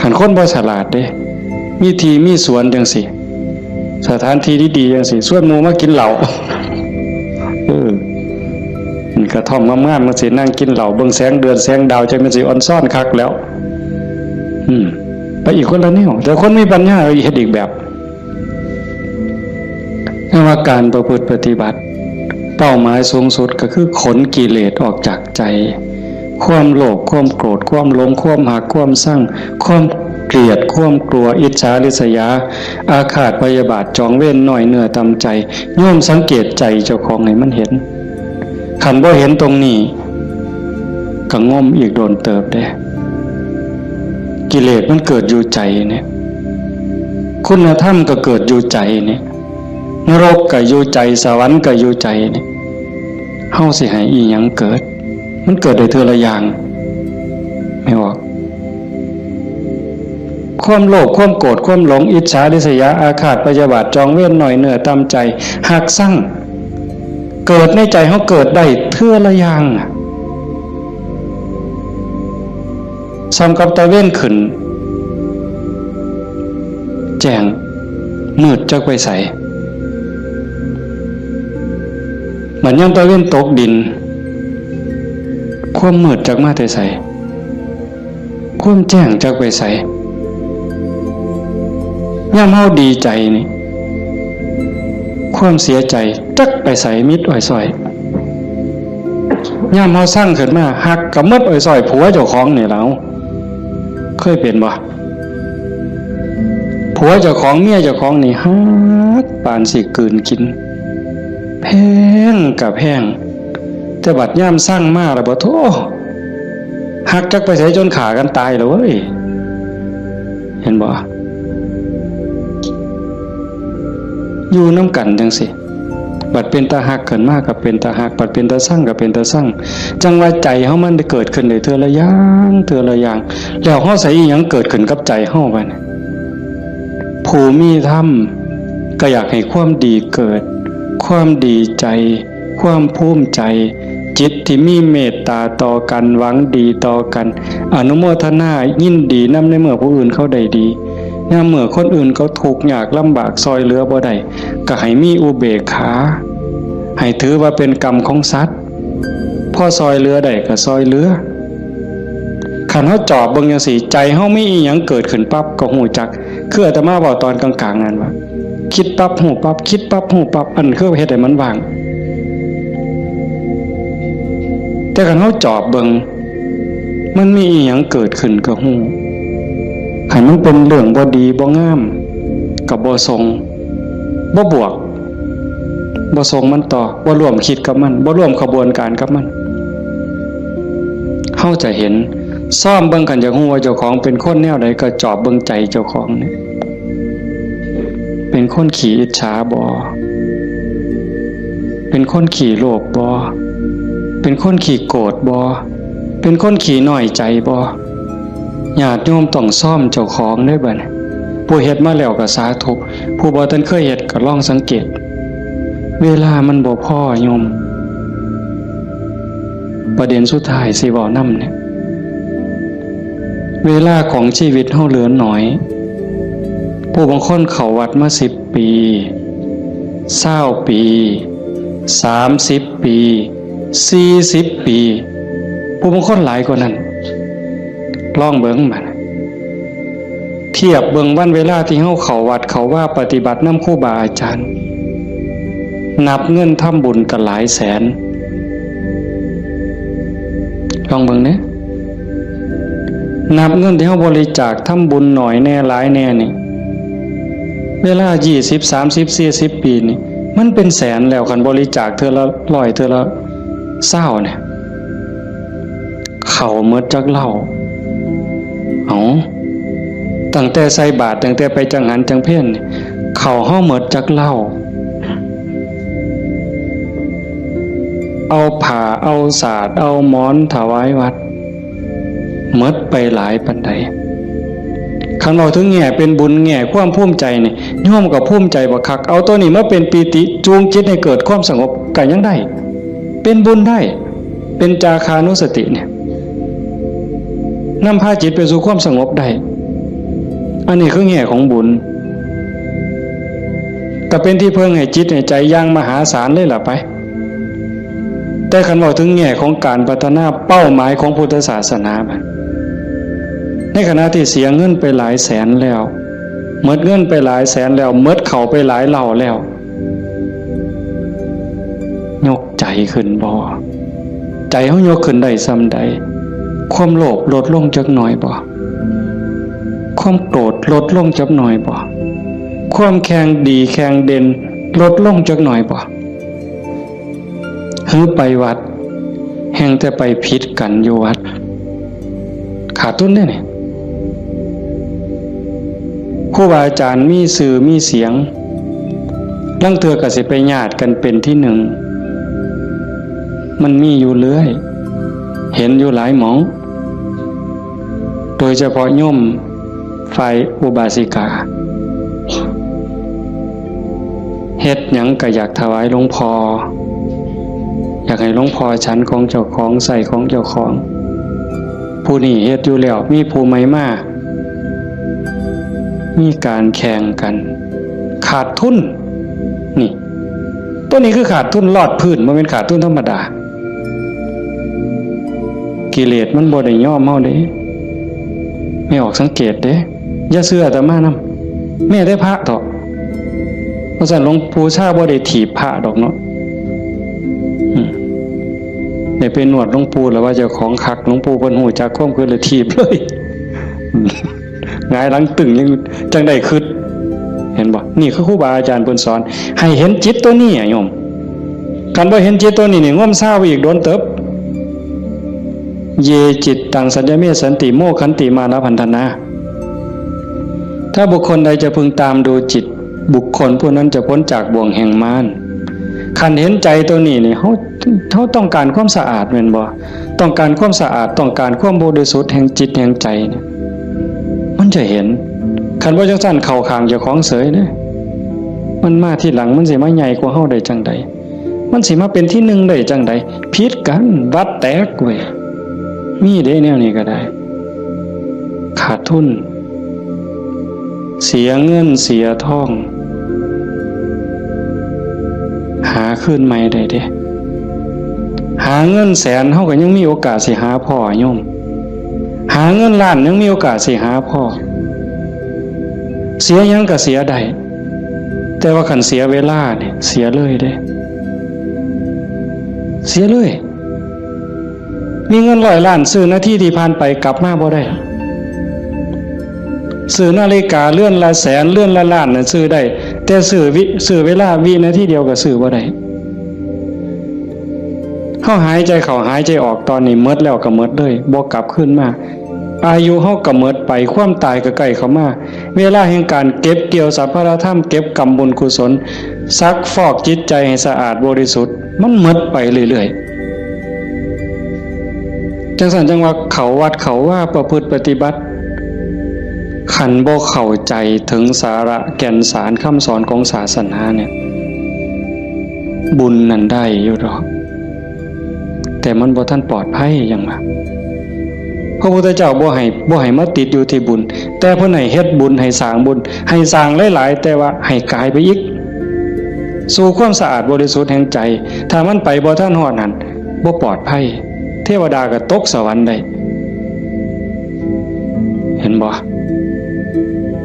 หันคนบ่ฉลาดเด้มีที่มีสวนจังซี่สถานที่ดีๆจังซี่ส่วนหมู่มากินเหล้านี่กระท่อมงามๆมันสินั่งกินเหล้าเบิ่งแสงเดือนแสงดาวจังมันสิอ่อนซ่อนคักแล้วไปอีกคนละแนวแต่คนมีปัญญาเฮ็ดอีกแบบว่าการประพฤติปฏิบัติเป้าหมายสูงสุดก็คือขนกิเลสออกจากใจความโลภความโกรธความหลงความหักความสั่งความเกลียดความกลัวอิจฉาริษยาอาฆาตพยาบาทจองเวรหน่อยเนื้อตำใจโยมสังเกตใจเจ้าของให้มันเห็นคันบ่เห็นตรงนี้ก็ง่มอีกโดนเติบได้กิเลสมันเกิดอยู่ใจเนี่ยคุณธรรมก็เกิดอยู่ใจเนี่ยนรกก็อยู่ใจสวรรค์ก็อยู่ใจเนี่ยเฮาสิให้อีหยังเกิดมันเกิดได้เทื่อละอย่างไม่ออกความโลภความโกรธความหลงอิจฉาริษยาอาฆาตพยาบาทจองเวรหน่อยเนื้อตามใจหักสั่งเกิดในใจเฮาเกิดได้เทื่อละอย่างซ้ำกับตะเว้นขึ้นแจ้งมืดจักไปใสเหมือนยามตะเว้นตกดินความมืดจักมาแต่ใสความแจ้งจักไปใสยามเฮาดีใจนี่ความเสียใจจักไปใสมิดอ้อยซอยยามเฮาสร้างขึ้นมาหักกับมิดอ้อยซอยผัวเจ้าของนี่แล้วเคยเป็นบ่ผัวเจ้าของเมียเจ้าของนี่ฮักปานสิกลืนกินแพงกับแพงแต่บัดย่ามสร้างมาแล้วบ่โธ่หักจักไปใส่จนขากันตายแล้วเว้ยเห็นบ่อยู่น้ำกันจังสิบัดเป็นตาหักเกินมากกับเป็นตาหักบัดเป็นตาสร้างกับเป็นตาสร้างจังว่าใจเฮามันได้เกิดขึ้นได้เทื่อละอย่างแล้วเฮาใส่อีหยังเกิดขึ้นกับใจเฮาบัดนี้ผู้มีธรรมก็อยากให้ความดีเกิดความดีใจความภูมิใจจิตที่มีเมตตาต่อกันหวังดีต่อกันอนุโมทนายินดีนำในเมื่อผู้อื่นเขาได้ดียามเมื่อคนอื่นเขาทุกข์ยากลำบากซอยเหลือบ่ได้ก็ให้มีอุเบกขา ให้ถือว่าเป็นกรรมของสัตว์พ่อซอยเรือได้ก็ซอยเรือขันเฮาจอบเบิ่งจังซี่ใจเฮามีอีหยังเกิดขึ้นปั๊บก็ฮู้จักคืออาตมาบอกตอนกลางๆนั่นว่าคิดปั๊บฮู้ปั๊บคิดปั๊บฮู้ปั๊บอันคือเฮ็ดให้มันว่างแต่ขันเฮาจอบเบิ่งมันมีอีหยังเกิดขึ้นก็ฮู้คันมันเป็นเรื่องบ่ดีบ่งามก็บ่ทรงบ่บวกบ่ส่งมันต่อบ่ร่วมคิดกับมันบ่ร่วมขบวนการกับมันเฮาจะเห็นซ่อมเบิ่งกันจากฮู้ว่าเจ้าของเป็นคนแนวใดก็จอบเบิ่งใจเจ้าของนี่เป็นคนขี้อิจฉาบ่เป็นคนขี้โลภบ่เป็นคนขี้โกรธบ่เป็นคนขี้น้อยใจบ่ญาติโยมต้องซ่อมเจ้าของได้บัดนี้ผู้เฮ็ดมาแล้วก็สาธุผู้บ่ทันเคยเฮ็ดก็ลองสังเกตเวลามันบ่พอโยมประเด็นสุดท้ายสิเว้านำเนี่ยเวลาของชีวิตเฮาเหลือน้อยผู้บางคนเข้าวัดมา10 ปี20 ปี30 ปี40 ปีผู้บางคนหลายกว่านั้นลองเบิ่งมันเทียบเบิ่งวันเวลาที่เฮาเข้าวัดเข้าว่าปฏิบัตินำครูบาอาจารย์นับเงินทำบุญกันหลายแสนลองเบิ่งเนี่ยนับเงินที่เฮาบริจาคทำบุญหน่อยแน่หลายแน่นี่เวลา20 30 40 ปีนี่มันเป็นแสนแล้วคันบริจาคเทื่อละ100เทื่อละ20เนี่ยเข้าหมดจักเหล้าตั้งแต่ใส่บาตรตั้งแต่ไปจังหันจังเพ่นเข้าเฮาหมดจักเหล้าเอาผ้าเอาสาดเอาหมอนถวายวัดหมดไปหลายปานใดคันเว้าถึงแง่เป็นบุญแง่ความภูมิใจนี่โยมก็ภูมิใจบ่คักเอาตัวนี้มาเป็นปีติจูงจิตให้เกิดความสงบก็ยังได้เป็นบุญได้เป็นจาคานุสติเนี่ยนำพาจิตไปสู่ความสงบได้อันนี้คือแง่ของบุญก็เป็นที่เพิ่งให้จิตให้ใจอย่างมหาศาลเลยล่ะไปแต่คันบอกถึงแง่ของการพัฒนาเป้าหมายของพุทธศาสนาในขณะที่เสียเงินไปหลายแสนแล้วหมดเงินไปหลายแสนแล้วหมดเข่าไปหลายเหล่าแล้วยกใจขึ้นบ่ใจเฮายกขึ้นได้ส่ำใดความโลภลดลงจักหน่อยบ่ความโกรธลดลงจักหน่อยบ่ความแข็งดีแข็งเด่นลดลงจักหน่อยบ่หือไปวัดแห่งแต่ไปผิดกันอยู่วัดขาดทุนได้นี่ครูบาอาจารย์มีสื่อมีเสียงลังเทื่อก็สิไปญาติกันเป็นที่หนึ่งมันมีอยู่เรื่อยเห็นอยู่หลายหมองโดยเฉพาะโยมฝ่ายอุบาสิกาเฮ็ดหยังก็อยากถวายหลวงพ่ออยากให้หลวงพ่อฉันของเจ้าของใส่ของเจ้าของผู้นี้เฮ็ดอยู่แล้วมีผู้ใหม่มามีการแข่งกันขาดทุนนี่ตัวนี้คือขาดทุนลอดพื้นบ่แม่นขาดทุนธรรมดากิเลสมันบ่ได้ยอมเฮาเด้ไม่ออกสังเกตเด้อย่าเชื่ออาตมานำแม่ได้พระดอกเพราะฉะนั้นหลวงปู่ชาบ่ได้ถีบพระดอกเนาะได้ไปนวดหลวงปู่แล้วว่าเจ้าของคักหลวงปู่เพิ่นฮู้จักความคือเลยถีบเลยหงายหลังตึงยังจังได้คิดเห็นบ่นี่คือครูบาอาจารย์เพิ่นสอนให้เห็นจิตตัวนี้โยมคันบ่เห็นจิตตัวนี้นี่ง่มซ่าไปอีกโดนเติบเยจิตตังสัญญเมสันติโมขันติมานะพันธนาถ้าบุคคลใดจะพึงตามดูจิตบุคคลผู้นั้นจะพ้นจากบ่วงแห่งมารคันเห็นใจตัวนี้นี่เขาต้องการความสะอาดแม่นบ่ต้องการความสะอาดต้องการความบริสุทธิ์แห่งจิตแห่งใจเนี่ยมันจะเห็นคันว่าจังซั่นเข้าข้างเจ้าของเสยเด้มันมาที่หลังมันสิมาใหญ่กว่าเฮาได้จังใดมันสิมาเป็นที่หนึ่งได้จังใดผิดกันวัดแตกเว้ยมีได้แนวนี้ก็ได้ขาดทุนเสียเงินเสียทอง หาขึ้นใหม่ได้เด้หาเงินแสนเฮาก็ยังมีโอกาสสิหาพ่อโยมหาเงินล้านยังมีโอกาสสิหาพ่อเสียยังก็เสียได้แต่ว่าคันเสียเวลาเนี่ยเสียเลยเด้เสียเลยมีเงิน100 ล้านซื้อนาทีที่ผ่านไปกลับมาบ่ได้ซื้อนาฬิกาเลื่อนละแสนเลื่อนละล้านน่ะซื้อได้แต่ซื้อเวลาวินาทีเดียวก็ซื้อบ่ได้เฮาหายใจเข้าหายใจออกตอนนี้หมดแล้วก็หมดเลยบ่กลับคืนมาอายุเฮาก็หมดไปความตายก็ใกล้เข้ามาเวลาแห่งการเก็บเกี่ยวสัพพะธรรมเก็บกรรมบุญกุศลซักฟอกจิตใจให้สะอาดบริสุทธิ์มันหมดไปเรื่อยๆจังซั่นจังว่าเขาวัดเขาว่าประพฤติปฏิบัติขันบ่เข้าใจถึงสาระแก่นสารคำสอนของศาสนาเนี่ยบุญนั้นได้อยู่ดอกแต่มันบ่ทันปลอดภัยอย่างว่าพระพุทธเจ้าบ่ให้มาติดอยู่ที่บุญแต่เพิ่นให้เฮ็ดบุญให้สร้างบุญให้สร้างหลายๆแต่ว่าให้กายไปอีกสู่ความสะอาดบริสุทธิ์แห่งใจถ้ามันไปบ่ทันฮอดนั้นบ่ปลอดภัยเทวดาก็ตกสวรรค์ได้เห็นบ่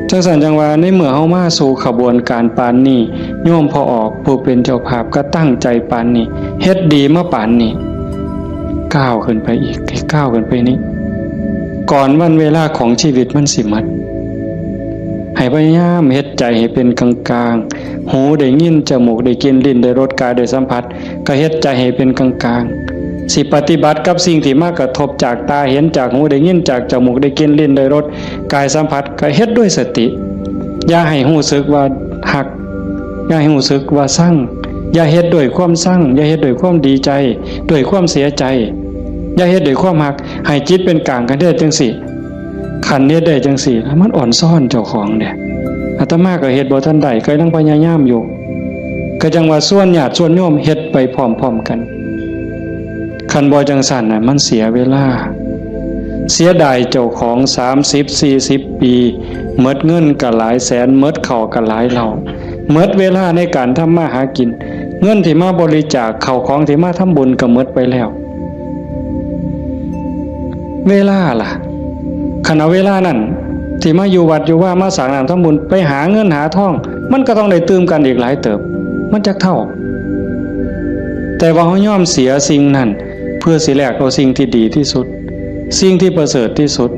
จังซั่นจังว่าในเมื่อเฮามาสู่ขบวนการปานนี้โยมพอออกผู้เป็นเจ้าภาพก็ตั้งใจปานนี้เฮ็ดดีมาปานนี้ก้าวขึ้นไปอีกก้าวขึ้นไปนี้ก่อนวันเวลาของชีวิตมันสิหมดให้พยายามเฮ็ดใจให้เป็นกลางๆหูได้ยินจมูกได้กลิ่นลิ้นได้รสกายได้สัมผัสก็เฮ็ดใจให้เป็นกลางๆสิปฏิบัติกับสิ่งที่มากระทบจากตาเห็นจากหูได้ยินจากจมูกได้กลิ่นลิ้นได้รสกายสัมผัสก็เฮ็ดด้วยสติอย่าให้รู้สึกว่าหักอย่าให้รู้สึกว่าสั่งอย่าเฮ็ดด้วยความสั่งอย่าเฮ็ดด้วยความดีใจด้วยความเสียใจอย่าเฮ็ดด้วยความหักให้จิตเป็นกลางกันได้จังซี่ขันเฮ็ดได้จังซี่มันอ่อนซ่อนเจ้าของเด้อาตมาก็เฮ็ดบ่ทันได้ก็ยังพยายามอยู่ก็จังว่าส่วนญาติส่วนโยมเฮ็ดไปพร้อมๆกันคันบ่จังซั่นน่ะมันเสียเวลาเสียดายเจ้าของ30-40 ปีหมดเงินก็หลายแสนหมดข้าวก็หลายเหล่าหมดเวลาในการทำมาหากินเงินที่มาบริจาคข้าวของที่มาทำบุญก็หมดไปแล้วเวลาล่ะขณะเวลานั้นที่มาอยู่วัดอยู่ว่ามาสร้างน้ำทำบุญไปหาเงินหาทองมันก็ต้องได้ตื่มกันอีกหลายเติบมันจักเท่าแต่ว่าเขายอมเสียสิ่งนั้นเพื่อสิแลกเอาสิ่งที่ดีที่สุดสิ่งที่ประเสริฐที่สุด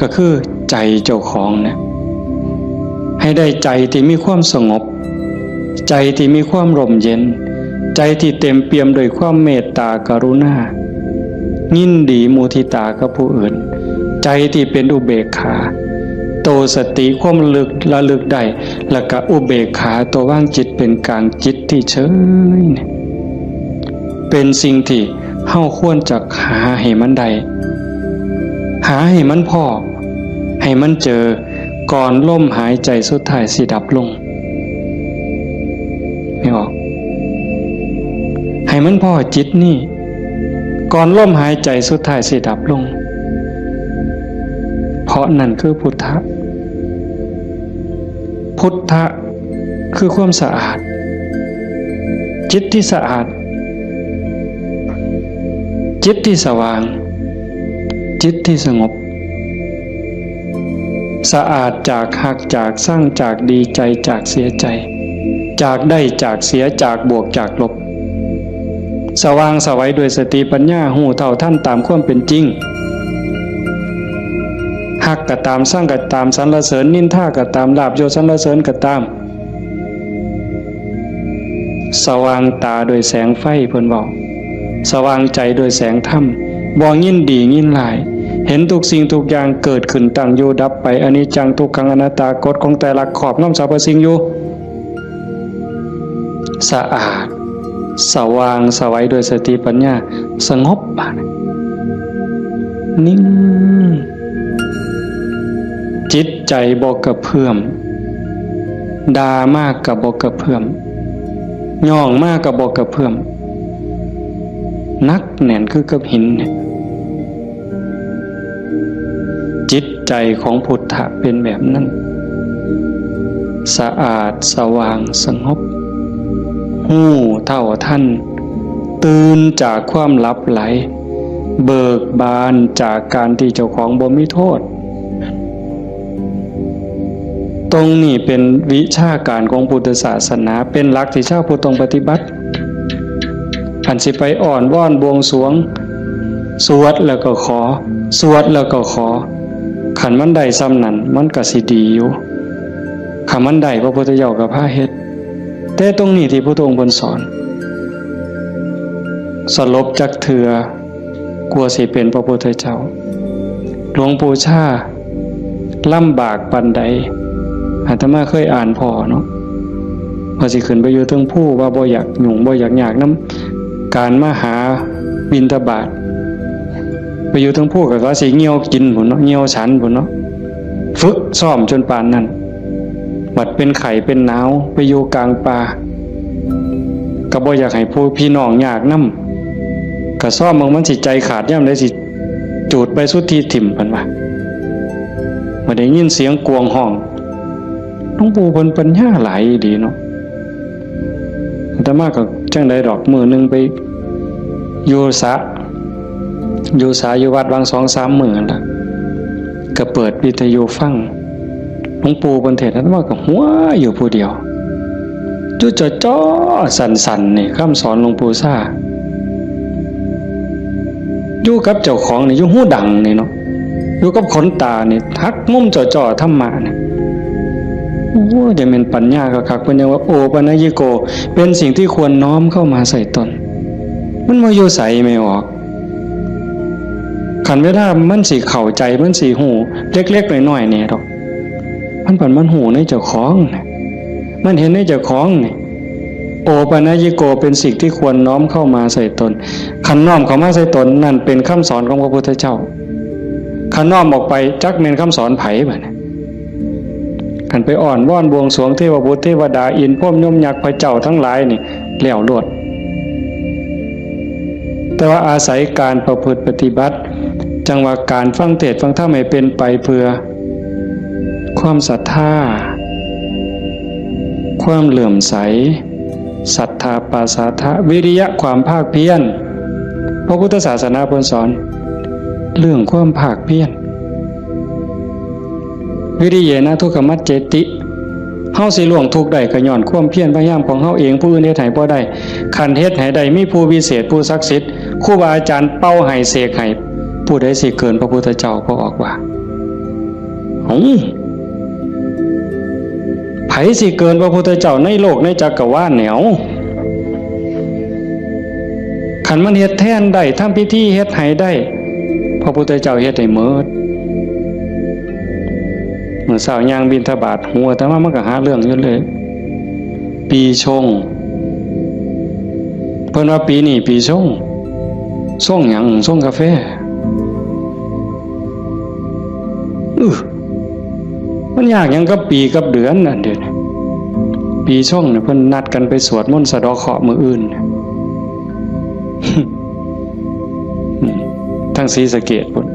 ก็คือใจเจ้าของเนี่ยให้ได้ใจที่มีความสงบใจที่มีความร่มเย็นใจที่เต็มเปี่ยมด้วยความเมตตากรุณายินดีมุทิตากับผู้อื่นใจที่เป็นอุเบกขาโตสติความระลึกได้แล้วก็อุเบกขาตัวว่างจิตเป็นกลางจิตที่เฉยเป็นสิ่งที่เฮาควรจะหาให้มันได้หาให้มันพอให้มันเจอก่อนลมหายใจสุดท้ายสิดับลงไม่ออกให้มันพอจิตนี่ก่อนลมหายใจสุดท้ายสิดับลงเพราะนั่นคือพุทธะพุทธะคือความสะอาดจิตที่สะอาดจิตที่สว่างจิตที่สงบสะอาดจากหักจากสร้างจากดีใจจากเสียใจจากได้จากเสียจากบวกจากลบสว่างสวัยด้วยสติปัญญาหูเท่าท่านตามความเป็นจริงหักก็ตามสร้างก็ตามสรรเสริญนินทาก็ตามลาภยศสรรเสริญก็ตามสว่างตาโดยแสงไฟเพิ่นบอกสว่างใจโดยแสงธรรมบ่ยินดียินร้ายเห็นทุกสิ่งทุกอย่างเกิดขึ้นตั้งอยู่ดับไปอนิจจังทุกขังอนัตตากฎของแต่ละขอบงำสรรพสิ่งอยู่สะอาดสว่างสวัยโดยสติปัญญาสงบนิ่งจิตใจบ่กระเพื่อมด่ามากกับบ่กระเพื่อมย่องมากกับบ่กระเพื่อมนักแน่นคือกับหินเนี่ยจิตใจของพุทธะเป็นแบบนั้นสะอาดสว่างสงบ หู้เท่าทันตื่นจากความหลับไหลเบิกบานจากการที่เจ้าของบ่มีโทษตรงนี้เป็นวิชาการของพุทธศาสนาเป็นหลักที่ชาวพุทธต้องปฏิบัติอันสิไปอ่อนว่อนบวงสรวงสวดแล้วก็ขอสวดแล้วก็ขอขันมันได้ซ้ำนั้นมันก็สิดีอยู่ขันมันได้พระพุทธเจ้ากับพระเฮ็ดแต่ตรงนี้ที่พระองค์บนสอนสลบจักเถือกลัวสิเป็นพระพุทธเจ้าหลวงปู่ชาลำบากปานใดอาตมาเคยอ่านพอเนาะว่าสิขึ้นไปอยู่เทิงผู้ว่าบ่อยากหยุ่งบ่อยากยากนำการมาหาบิณฑบาตไปอยู่เทิงผู้ก็สิเหี่ยวกินพุ่นเนาะเหี่ยวฉันพุ่นเนาะฝึกซ้อมจนปานนั้นบัดเป็นไข้เป็นหนาวไปอยู่กลางป่าก็บ่อยากให้ผู้พี่น้องยากนำก็ซ้อมมันสิใจขาดยามใดสิจูดไปสุดที่ถิ่มเพิ่นว่าบ่ได้ยินเสียงกวงห้องหลวงปู่เพิ่นปัญญาหลายดีเนาะแต่มาก็จังได๋ดอกมื้อนึงไปอยู่สระอยู่วัดวัง 2-3 มื้อนั่นล่ะก็เปิดวิทยุฟังหลวงปู่เพิ่นเทศน์นั้นว่าก็หัวอยู่ผู้เดียวจุจ่อๆสั่นๆนี่คำสอนหลวงปู่ซ่าอยู่กับเจ้าของนี่อยู่หูดังนี่เนาะอยู่กับขนตานี่ทักมุมจ่อๆธรรมะนี่โอ้จะเป็นปัญญาคักๆเพิ่นยังว่าโอปัญญิโกเป็นสิ่งที่ควรน้อมเข้ามาใส่ตนมันบ่อยู่ไสไม่ออกคันเวลามันสิเข้าใจมันสิหูเล็กๆน้อยๆนี่ดอกมันหูในเจ้าของมันเห็นในเจ้าของนี่โอปัญญิโกเป็นสิ่งที่ควรน้อมเข้ามาใส่ตนคันน้อมเข้ามาใส่ตนนั่นเป็นคำสอนของพระพุทธเจ้าคันน้อมออกไปจักแม่นคำสอนไผบัดนี้คันไปอ่อนว่อนบวงสรวงเทวบุตรเทวดาอินทร์พรหมยมยักษ์พระเจ้าทั้งหลายนี่แล้วโลดแต่ว่าอาศัยการประพฤติปฏิบัติจังว่าการฟังเทศน์ฟังธรรมให้เป็นไปเพื่อความศรัทธาความเหลื่อมใสศรัทธาปาสาทะวิริยะความภาคเพียรพระพุทธศาสนาเพิ่นสอนเรื่องความภาคเพียรวิริเยนะทุกขมัจเจติเฮาสิล่วงทุกข์ได้ก็ย้อนความเพียรพยายามของเฮาเองผู้อื่นเฮ็ดให้บ่ได้คันเฮ็ดให้ได้มีผู้วิเศษผู้ศักดิ์สิทธิ์ครูบาอาจารย์เป้าให้เสกให้ผู้ใดสิเกินพระพุทธเจ้าก็ออกว่าไผสิเกินพระพุทธเจ้าในโลกในจักรวาลแนวคันมันเฮ็ดแทนได้ทำพิธีเฮ็ดให้ได้พระพุทธเจ้าเฮ็ดให้หมดเมื่อเช้าย่างบิณฑบาตหัวแต่ว่ามันก็หาเรื่องอยู่เลยปีชงเพิ่นว่าปีนี้ปีชงส่งหยังส่งกาแฟมันยากหยังกับปีกับเดือนนั่นเด้อปีชงเนี่ยเพิ่นนัดกันไปสวดมนต์สะเดาะเคราะห์มื้ออื่นทั้งศรีสะเกษพุ่น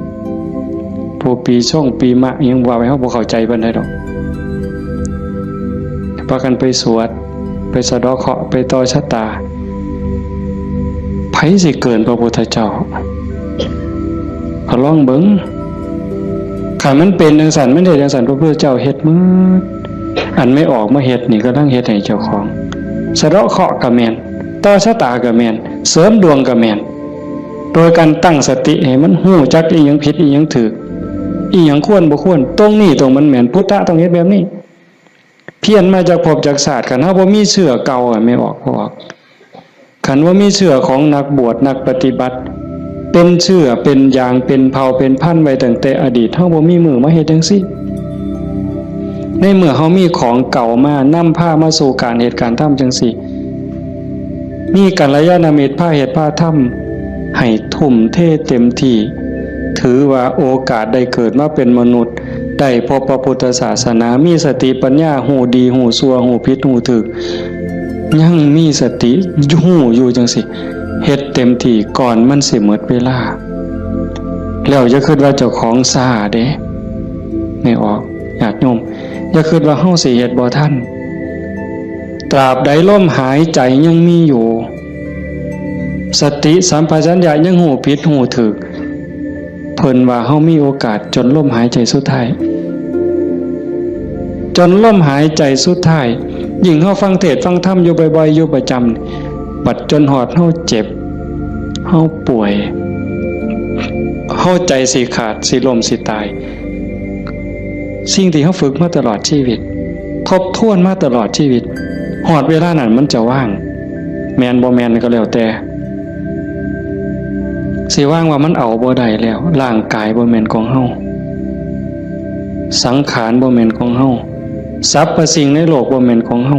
ผู้ปีช่องปีมะยังว่าไว้เฮาบ่เข้าใจปานใดดอกพากันไปสวดไปสะเดาะเคราะห์ไปต่อชะตาไผสิเกินพระพุทธเจ้าก็ลองเบิ่งคันมันเป็นจังซั่นมันได้จังซั่นพระพุทธเจ้าเฮ็ดหมดอันไม่ออกมาเฮ็ดนี่ก็ต้องเฮ็ดให้เจ้าของสะเดาะเคราะห์ก็แม่นต่อชะตาก็แม่นเสริมดวงก็แม่นโดยการตั้งสติให้มันฮู้จักอีหยังผิดอีหยังถูกอีหยังควรบ่ควรตรงนี้ตรงมันแม่นพุทธะต้องเฮ็ดแบบนี้เพี้ยนมาจากภพจากศาสตร์คันเฮาบ่มีเชื่อเก่าไม่ออกบ่ออกคันว่ามีเชื่อของนักบวชนักปฏิบัติเป็นเชื่อเป็นอย่างเป็นเผ่าเป็นพันธุ์ไว้ตั้งแต่อดีตเฮาบ่มีมือมาเฮ็ดจังซี่ในเมื่อเฮามีของเก่ามานำพามาสู่การเหตุการณ์ทำจังซี่มีกัลยาณมิตรพาเหตุพาทำให้ทุ่มเทเต็มที่ถือว่าโอกาสได้เกิดมาเป็นมนุษย์ได้พบพระพุทธศาสนามีสติปัญญาหูดีหูชั่วหูผิดหูถูกยังมีสติหูอยู่จังสิเฮ็ดเต็มที่ก่อนมันสิหมดเวลาแล้วอย่าคิดว่าเจ้าของซ่าเด้ไม่ออกญาติโยมอย่าคิดว่าเฮาสิเฮ็ดบ่ทัน ตราบใดลมหายใจยังมีอยู่สติสัมปชัญญะยังหูผิดหูถูกเพิ่นว่าเฮามีโอกาสจนลมหายใจสุดท้ายจนลมหายใจสุดท้ายยิ่งเฮาฟังเทศน์ฟังธรรมอยู่บ่อยๆอยู่ประจำบัดจนหอดเฮาเจ็บเฮาป่วยเฮาใจสิขาดสิล้มสิตายสิ่งที่เฮาฝึกมาตลอดชีวิตทบทวนมาตลอดชีวิตหอดเวลานั้นมันจะว่างแม่นบ่แม่นก็แล้วแต่สิว่างว่ามันเอาบ่ได้แล้วร่างกายบ่แม่นของเฮาสังขารบ่แม่นของเฮาสรรพสิ่งในโลกบ่แม่นของเฮา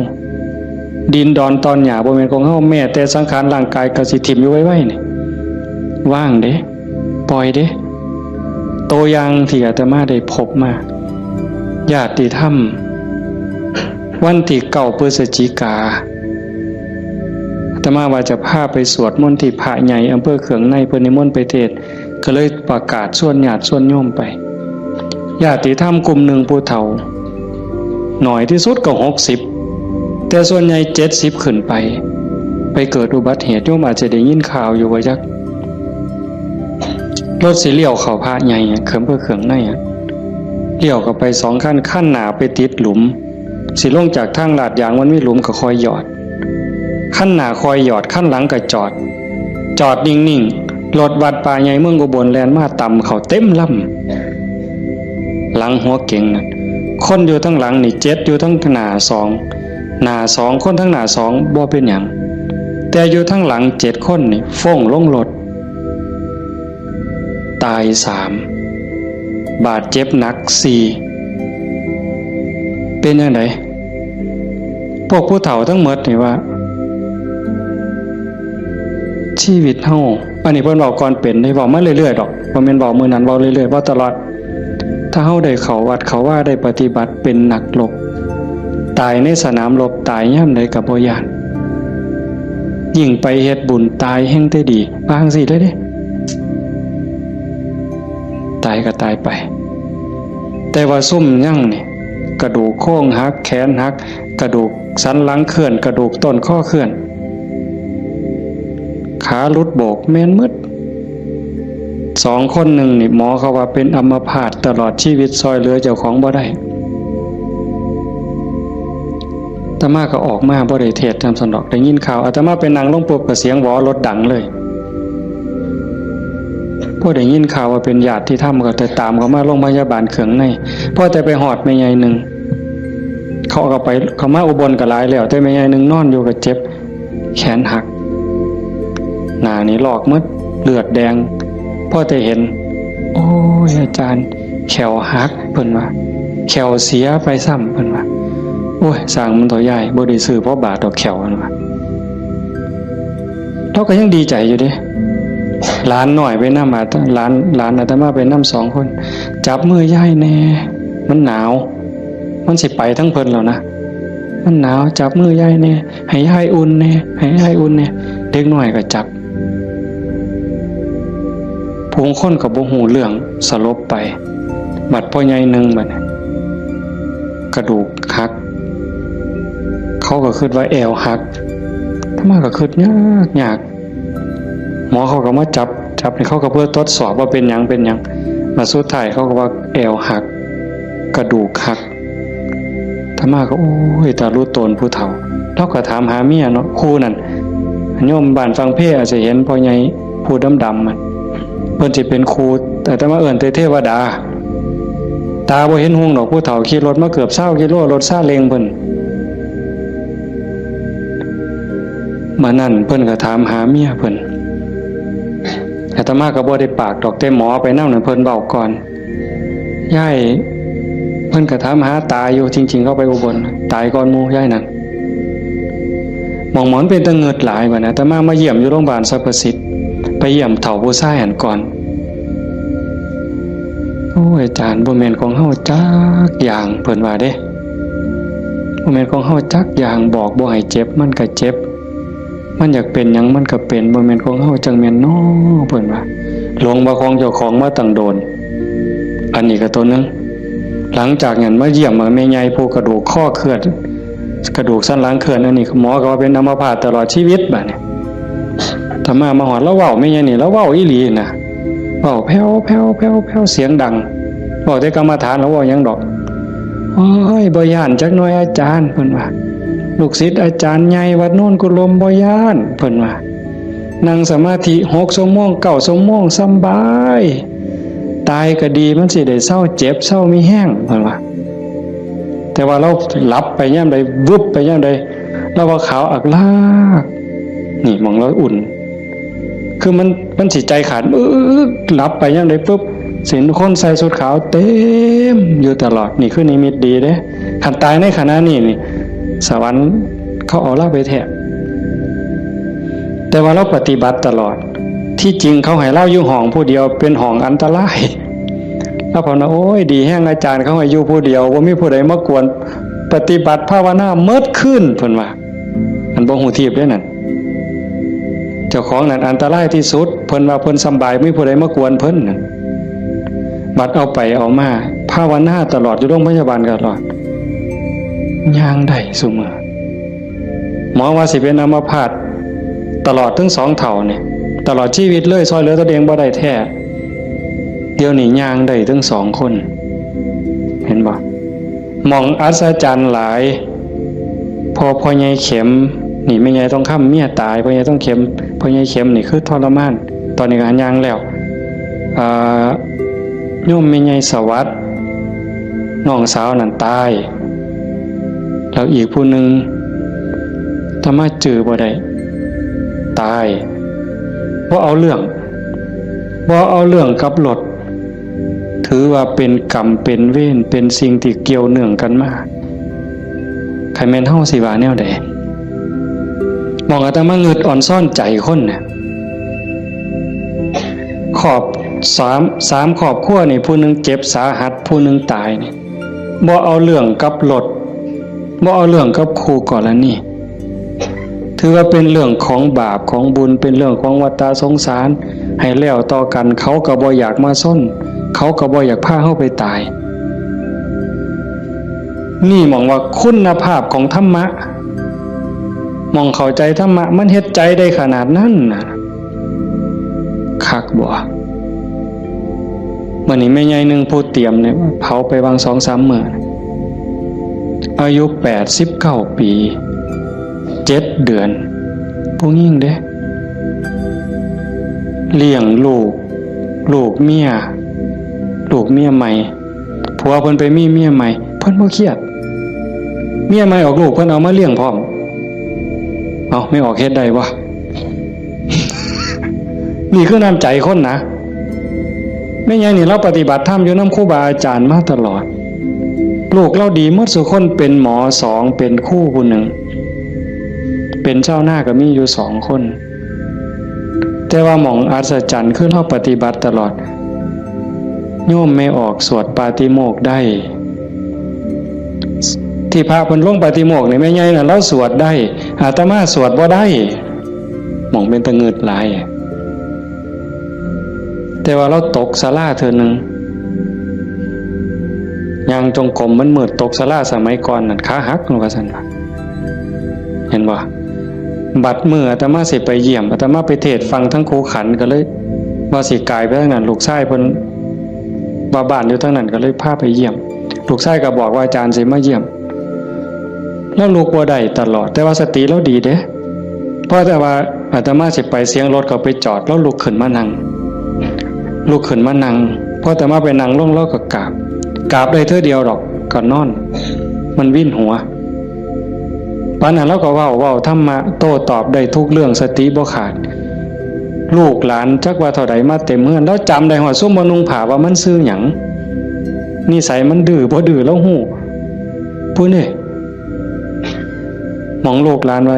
ดินดอนตอนหญ้าบ่แม่นของเฮาแม้แต่สังขารร่างกายก็สิถิ่มอยู่ไว้ๆนี่ว่างเด้ปล่อยเด้ตัวอย่างที่อาตมาได้พบมาญาติธรรมวันที่9 พฤศจิกาอาตมาว่าจะพาไปสวดมนต์ที่พระใหญ่อำเภอเขืองในเพิ่นนิมนต์ไปเทศน์ก็เลยประกาศส่วนญาติส่วนโยมไปญาติธรรมกลุ่มหนึ่งผู้เฒ่าหน่อยที่สุดก็60แต่ส่วนใหญ่70ขึ้นไปเกิดอุบัติเหตุโยมอาจจะได้ยินข่าวอยู่ว่าจักรถสิเลี้ยวเข้าพระใหญ่เขิมเพื่อเขืองในเลี้ยวก็ไป2ขั้นหน้าไปติดหลุมสิลงจากทางลาดยางมันมีหลุมก็คอยหยอดขั้นหน้าคอยหยอดขั้นหลังก็จอดนิ่งๆรถวัดป่าใหญ่เมืองอุบลแล่นมาต่ำเข้าเต็มลำหลังหัวเก่งนั่นคนอยู่ทั้งหลังนี่7อยู่ทั้งหน้า2คนทั้งหน้า2บ่เป็นหยังแต่อยู่ทั้งหลัง7คนนี่ฟ้องลงรถตาย3บาดเจ็บหนัก4เป็นจังได๋พวกผู้เฒ่าทั้งหมดนี่ว่าชีวิตเฮาอันนี้เพิ่นเว้าก่อนเป็นได้เว้ามาเรื่อยๆดอกบ่แม่นเว้ามื้อนั้นเว้าเรื่อยๆเว้าตลอดถ้าเฮาได้เข้าวัดเข้าว่าได้ปฏิบัติเป็นนักรบตายในสนามรบตายยามใดก็บ่ย้านยิ่งไปเฮ็ดบุญตายแห่งแต่ดีว่าจังซี่เลยเด้ตายก็ตายไปแต่ว่าซุ่มยั่งนี่กระดูกโค้งหักแขนหักกระดูกสันหลังเคลื่อนกระดูกต้นข้อเคลื่อนขาหลุดโบกแม่นมืด2 คนหนึ่งนี่หมอเขาว่าเป็นอัมพาตตลอดชีวิตซอยเหลือเจ้าของบ่ได้อาตมาก็ออกมาบ่ได้เทศน์ทำสนอกได้ยินข่าวอาตมาไปนั่งลงปุ๊บก็เสียงหวอรถดังเลยพอได้ยินข่าวว่าเป็นญาติที่ทำก็แต่ตามเขามาโรงพยาบาลเขืองในพอแต่ไปหอดแม่ใหญ่หนึ่งเขามาอุบลก็หลายแล้วแต่แม่ใหญ่หนึ่งนอนอยู่ก็เจ็บแขนหักหน้านี่ลอกหมดเลือดแดงพอแต่เห็นโอ้ยอาจารย์แขวหักเพิ่นว่าแขวเสียไปซ้ำเพิ่นว่าโอ้ยสร้างมันตัวใหญ่บ่ได้ซื้อเพราะบาดดอกแขวนั่นว่าเราก็ยังดีใจอยู่เด้หลานหน่อยไปนำหลานอาตมาไปนำ2 คนจับมือยายแน่มันหนาวมันสิไปทั้งเพิ่นแล้วนะมันหนาวจับมือยายแน่ให้ยายอุ่นแน่ให้ยายอุ่นแน่เด็กน้อยก็จับผู้คนก็บ่ฮู้เรื่องสลบไปบัดพ่อใหญ่นึงบัดกระดูกหักเขาก็คิดว่าแอวหักทำไมก็คิดยากหมอเขาก็มาจับนี่เขาก็เพื่อทดสอบว่าเป็นหยังมาสุดท้ายเขาก็ว่าแอวหักกระดูกหักธรรมะก็โอ้ยตารู้ตนผู้เฒ่าเราก็ถามหาเมียเนาะครูนั่นโยมบ้านฟังเพลอาจจะเห็นพ่อใหญ่ผู้ดำๆมันเพิ่นสิเป็นครูแต่ธรรมะเอิ้นเทวดาตาบ่เห็นห่วงดอกผู้เฒ่าขี่รถมาเกือบ20 กิโลรถซาเล้งเพิ่นมานั่นเพิ่นก็ถามหาเมียเพิ่นอาตมาก็บ่ได้ปากดอกแต่หมอไปนำนั่นเพิ่นเว้าก่อนยายเพิ่นก็ถามหาตาอยู่จริงๆเขาไปอุบลตายก่อนหมู่ยายนั่นหมอนเป็นตะเงิดหลายบัดนะอาตมาเยี่ยมอยู่โรงพยาบาลสรรพสิทธิ์ไปเยี่ยมเฒ่าผู้ชายหันก่อนโอ้ยอาจารย์บ่แม่นของเฮาจักอย่างเพิ่นว่าเด้บ่แม่นของเฮาจักอย่างบอกบ่ให้เจ็บมันก็เจ็บมันอยากเป็นหยังมันก็เป็นบ่แม่นของเฮาจังแม่นน้อเพิ่นว่าหลงว่าของเจ้าของมาตั้งโดนอันนี้ก็ตัวนึงหลังจากนั้นมาเยี่ยมแม่ใหญ่ผู้กระดูกข้อเคลื่อน กระดูกสันหลังเคลื่อนอันนี้หมอก็ว่าเป็นอัมพาตตลอดชีวิตบัดนี้ถ้ามาหอดแล้วเว้าไม่ใช่นี่แล้วเว้าอีหลีน่ะเว้าแผ่วแผ่วแผ่วแผ่วเสียงดังเว้าแต่กรรมฐานแล้วเว้าหยังดอกโอ้ยบ่ย่านจักหน่อยอาจารย์เพิ่นว่าลูกศิษย์อาจารย์ใหญ่วัดโน่นกุลมบ่ย่านเพิ่นว่านั่งสมาธิ6 ชั่วโมง9 ชั่วโมงสำบายตายก็ดีมันสิได้เศร้าเจ็บเศร้ามีแห้งเพิ่นว่าแต่ว่าเราหลับไปยามใดวึบไปยามใดเราว่าขาวอักลากนี่มองเราอุ่นคือมันสิใจขาดหลับไปยามใดปุ๊บสินคนใส่ชุดขาวเต็มอยู่ตลอดนี่คือนิมิตดีเด้คันตายในขณะนี้นี่สวรรค์เขาเอาเราไปแทบแต่ว่าเราปฏิบัติตลอดที่จริงเขาให้เล่าอยู่ห้องผู้เดียวเป็นห้องอันตรายแล้วผมนะโอ้ยดีแห้งอาจารย์เขาให้อยู่ผู้เดียวว่ามีผู้ใดมากวนปฏิบัติภาวนาเมิดขึ้นเพิ่นว่าอันบ่ฮู้ทีบได้นั่นเจ้าของนั่นอันตรายที่สุดเพิ่นว่าเพิ่นสำบายมีผู้ใดมากวนเพิ่นนั่นบัดเอาไปเอามาภาวนาตลอดอยู่โรงพยาบาลตลอดย่างได้ซุมื้อหมอว่าสิเป็นอัมพาตตลอดทั้ง2 เท่านี่ตลอดชีวิตเลยซอยเหลือตัวเองบ่ได้แท้เดี๋ยวนี้ย่างได้ทั้ง2 คนเห็นบ่มองอัศจรรย์หลายพ่อใหญ่เข็มนี่แม่ใหญ่ต้องค้ำเมียตายพ่อใหญ่ต้องเข็มพ่อใหญ่เข็มนี่คือทรมานตอนนี้ก็ย่างแล้วโยมแม่ใหญ่สวัสดิ์น้องสาวนั่นตายแล้วอีกผู้หนึ่งถ้ามาจื้อบ่ได้ตายว่าเอาเรื่องกับรถถือว่าเป็นกรรมเป็นเวรเป็นสิ่งที่เกี่ยวเนื่องกันมาใครแม่นเฮาสิว่าแนวใดมองอาตมาเงิดอ่อนซ่อนใจคนเนี่ยขอบ3ครอบครัวนี่ผู้หนึงเจ็บสาหัสผู้หนึงตายนี่บ่เอาเรื่องกับรถบ่เอาเรื่องกับครูกรณีถือว่าเป็นเรื่องของบาปของบุญเป็นเรื่องของวัฏสงสารให้แล้วต่อกันเขาก็บ่อยากมาซ่อนเขาก็บ่อยากพาเฮาไปตายนี่มองว่าคุณภาพของธรรมะมองเข้าใจธรรมะมันเฮ็ดใจได้ขนาดนั้นน่ะคักบ่มื้อนี้แม่ใหญ่นึงผู้เตรียมเนี่ยเผาไปวาง 2-3 มื้ออายุ89 ปี7 เดือนผู้หญิงเด้เลี้ยงลูกเมียใหม่ผัวเพิ่นไปมีเมียใหม่เพิ่นบ่เครียดเมียใหม่ออกลูกเพิ่นเอามาเลี้ยงพร้อมเอาไม่ออกเฮ็ดได้บ่ นี่คือน้ำใจคนนะแม่ใหญ่นี่เราปฏิบัติธรรมอยู่นำครูบาอาจารย์มาตลอดลูกเราดีหมดทุกคนเป็นหมอ2เป็นครูผู้หนึ่งเป็นเจ้าหน้าก็มีอยู่2 คนแต่ว่าหม่องอัศจรรย์คือเราปฏิบัติตลอดโยมไม่ออกสวดปาติโมกข์ได้ที่พระเพิ่นลงปาติโมกข์นี่แม่ใหญ่น่ะเราสวดได้อาตมาสวดบ่ได้หม่องเป็นตะงึดหลายแต่ว่าเราตกศาลาเทื่อนึงยางจงกรมมันมืดตกศาลาสมัยก่อนนั่นขาหักลงว่าซั่นว่าเห็นบ่บัดมื้ออาตมาสิไปเยี่ยมอาตมาไปเทศน์ฟังทั้งครูขันก็เลยว่าสิกายไปทางนั้นลูกชายเพิ่นว่าบ้านอยู่ทางนั้นก็เลยพาไปเยี่ยมลูกชายก็บอกว่าอาจารย์สิมาเยี่ยมแล้วลูกบ่ได้ตลอดแต่ว่าสติเราดีเด้เพราะแต่ว่าอาตมาสิไปเสียงรถก็ไปจอดแล้วลุกขึ้นมานั่งพออาตมาไปนั่งลงแล้วก็กราบได้เท่าเดียวดอกก็นอนมันวิ่นหัวปานนั้นเราก็เว้าธรรมะโต้ตอบได้ทุกเรื่องสติบ่ขาดลูกหลานจักว่าเท่าใดมาเต็มเฮือนแล้วจำได้ฮอดซุมบ่นุ่งผ้าว่ามันชื่อหยังนิสัยมันดื้อบ่ดื้อแล้วฮู้ผู้นี่มองลูกหลานว่า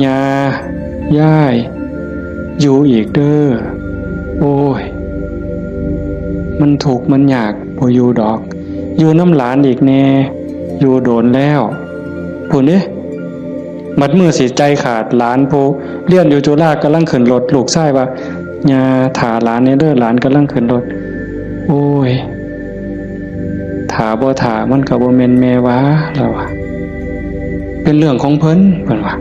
ย่า ย่ายอยู่อีกเด้อโอ้ยมันถูกมันยากบ่อยู่ดอกอยู่น้ำหลานอีกแน่อยู่โดนแล้วผู้นี้มัดมือสิใจขาดหลานผู้เรียนอยู่จุฬากำลังขึ้นรถลูกชายว่าย่าถาหลานเนี่ยเด้อหลานกำลังขึ้นรถโอ้ยถาบ่ถามันก็บ่แม่นแม่วะแล้วว่าเป็น เป็นเรื่องของเพิ่นเพิ่นว่า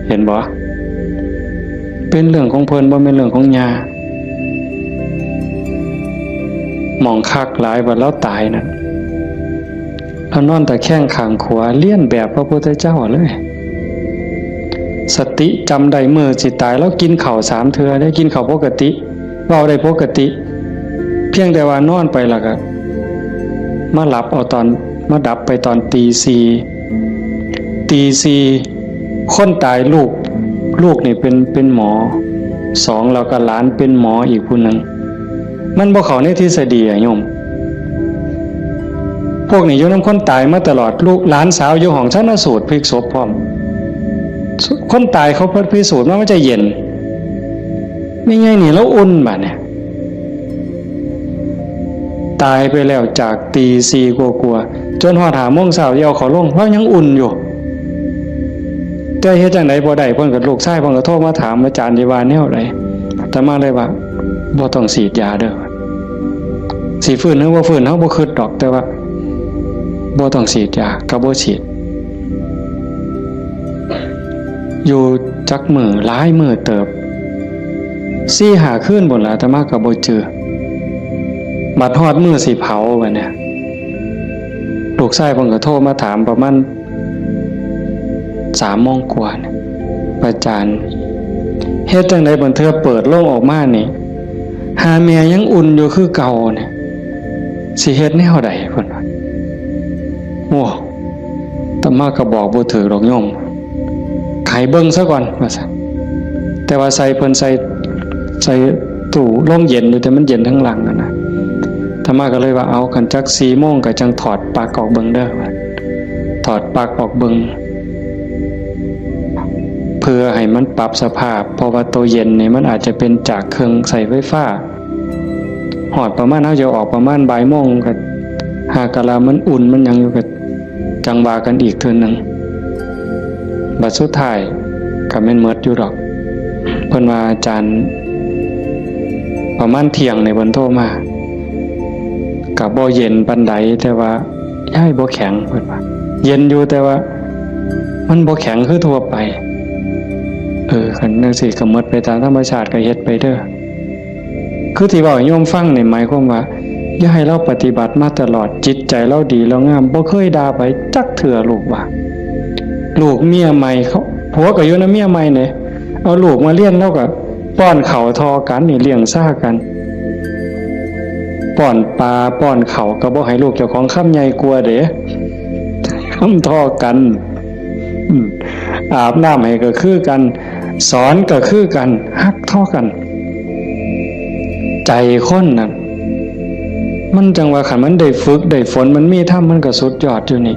เห็นบ่เป็นเรื่องของเพิ่นบ่แม่นเรื่องของญาหมองคักหลายว่าเราตายนั่นเรานอนตะแคงข้างขวาเลียนแบบพระพุทธเจ้าเลยสติจำได้มื้อสิตายแล้วกินข้าว3เทื่อได้กินข้าวปกติเว้าได้ปกติเพียงแต่ว่านอนไปแล้วก็มาหลับเอาตอนมาดับไปตอนตีสี่คนตายลูกนี่เป็นหมอ2แล้วก็หลานเป็นหมออีกผู้นึงมันบ่เข้าในทฤษฎีอะโยมพวกนี้อยู่นำคนตายมาตลอดลูกหลานสาวอยู่ห้องชันสูตรพลิกศพพร้อมคนตายเขาพิสูจน์ว่ามันจะเย็นไม่ไงนี่แล้วอุ่นบัดเนี่ยตายไปแล้วจากตีสี่กลัวจนหอด5 โมงเช้าเดี๋ยวเขาลงเพราะยังอุ่นอยู่แต่เฮ็ดจังได๋บ่ได้เพิ่นก็ลูกชายเพิ่นก็โทรมาถามอาจารย์ที่ว่าแนวใดแต่มาเลยว่าบ่ต้องฉีดยาเด้อสิฟื้นหรือบ่ฟื้นเฮาบ่คิดดอกแต่ว่าบ่ต้องฉีดยาก็บ่ฉีดอยู่จักมื้อหลายมื้อเติบ4-5 คืนบ่ล่ะแต่มาก็บ่เจอบัดฮอดมื้อสิเผาบัดเนี่ยลูกชายเพิ่นก็โทรมาถามประมาณ3 โมงกว่าเนี่ยอาจารย์เฮ็ดจังได๋บัดเทื่อเปิดโลงออกมานี่หาแม่ยังอุ่นอยู่คือเก่าเนี่ยสิเฮ็ดแนวใดเพิ่นว่าโอ้ตมาก็บอกบ่ถูกดอกโยมไขเบิ่งซะก่อนว่าซั่นแต่ว่าใส่เพิ่นใส่ตู้ร่มเย็นอยู่แต่มันเย็นทั้งหลังนั่นน่ะตมาก็เลยว่าเอากันจัก4 โมงก็จังถอดปลั๊กออกเบิ่งเด้อถอดปลั๊กออกเบิ่งเพื่อให้มันปรับสภาพเพราะว่าตัวเย็นนี่มันอาจจะเป็นจากเครื่องใส่ไฟฟ้าหอดประมาณเฮาจะออกประมาณบ่ายโมงก็หากะลามันอุ่นมันยังอยู่ก็จังว่ากันอีกเทื่อนึงบัดสุดท้ายก็แม่นหมดอยู่ดอกเพิ่นว่าอาจารย์ประมาณเที่ยงในเพิ่นโทรมาก็บ่เย็นปานใดแต่ว่าย้ายบ่แข็งเพิ่นว่าเย็นอยู่แต่ว่ามันบ่แข็งคือทั่วไปคันจังซี่ก็หมดไปตามธรรมชาติก็เฮ็ดไปเด้อคือที่เว้าให้โยมฟังนี่หมายความว่าอย่าให้เราปฏิบัติมาตลอดจิตใจเราดีเรางามบ่เคยด่าไปจักเทื่อลูกว่าลูกเมียใหม่เขาผัวก็อยู่นำเมียใหม่นี่เอาลูกมาเลี้ยงแล้วก็ป้อนข้าวทอกันนี่เลี้ยงซ่ากันป้อนปลาป้อนข้าวก็บ่ให้ลูกเจ้าของคำใหญ่กลัวเด้คำทอกันอาบน้ำให้ก็คือกันสอนก็คือกันฮักทอกันใจคนน่ะมันจังว่าคันมันได้ฝึกได้ฝนมันมีธรรมมันก็สุดยอดอยู่นี่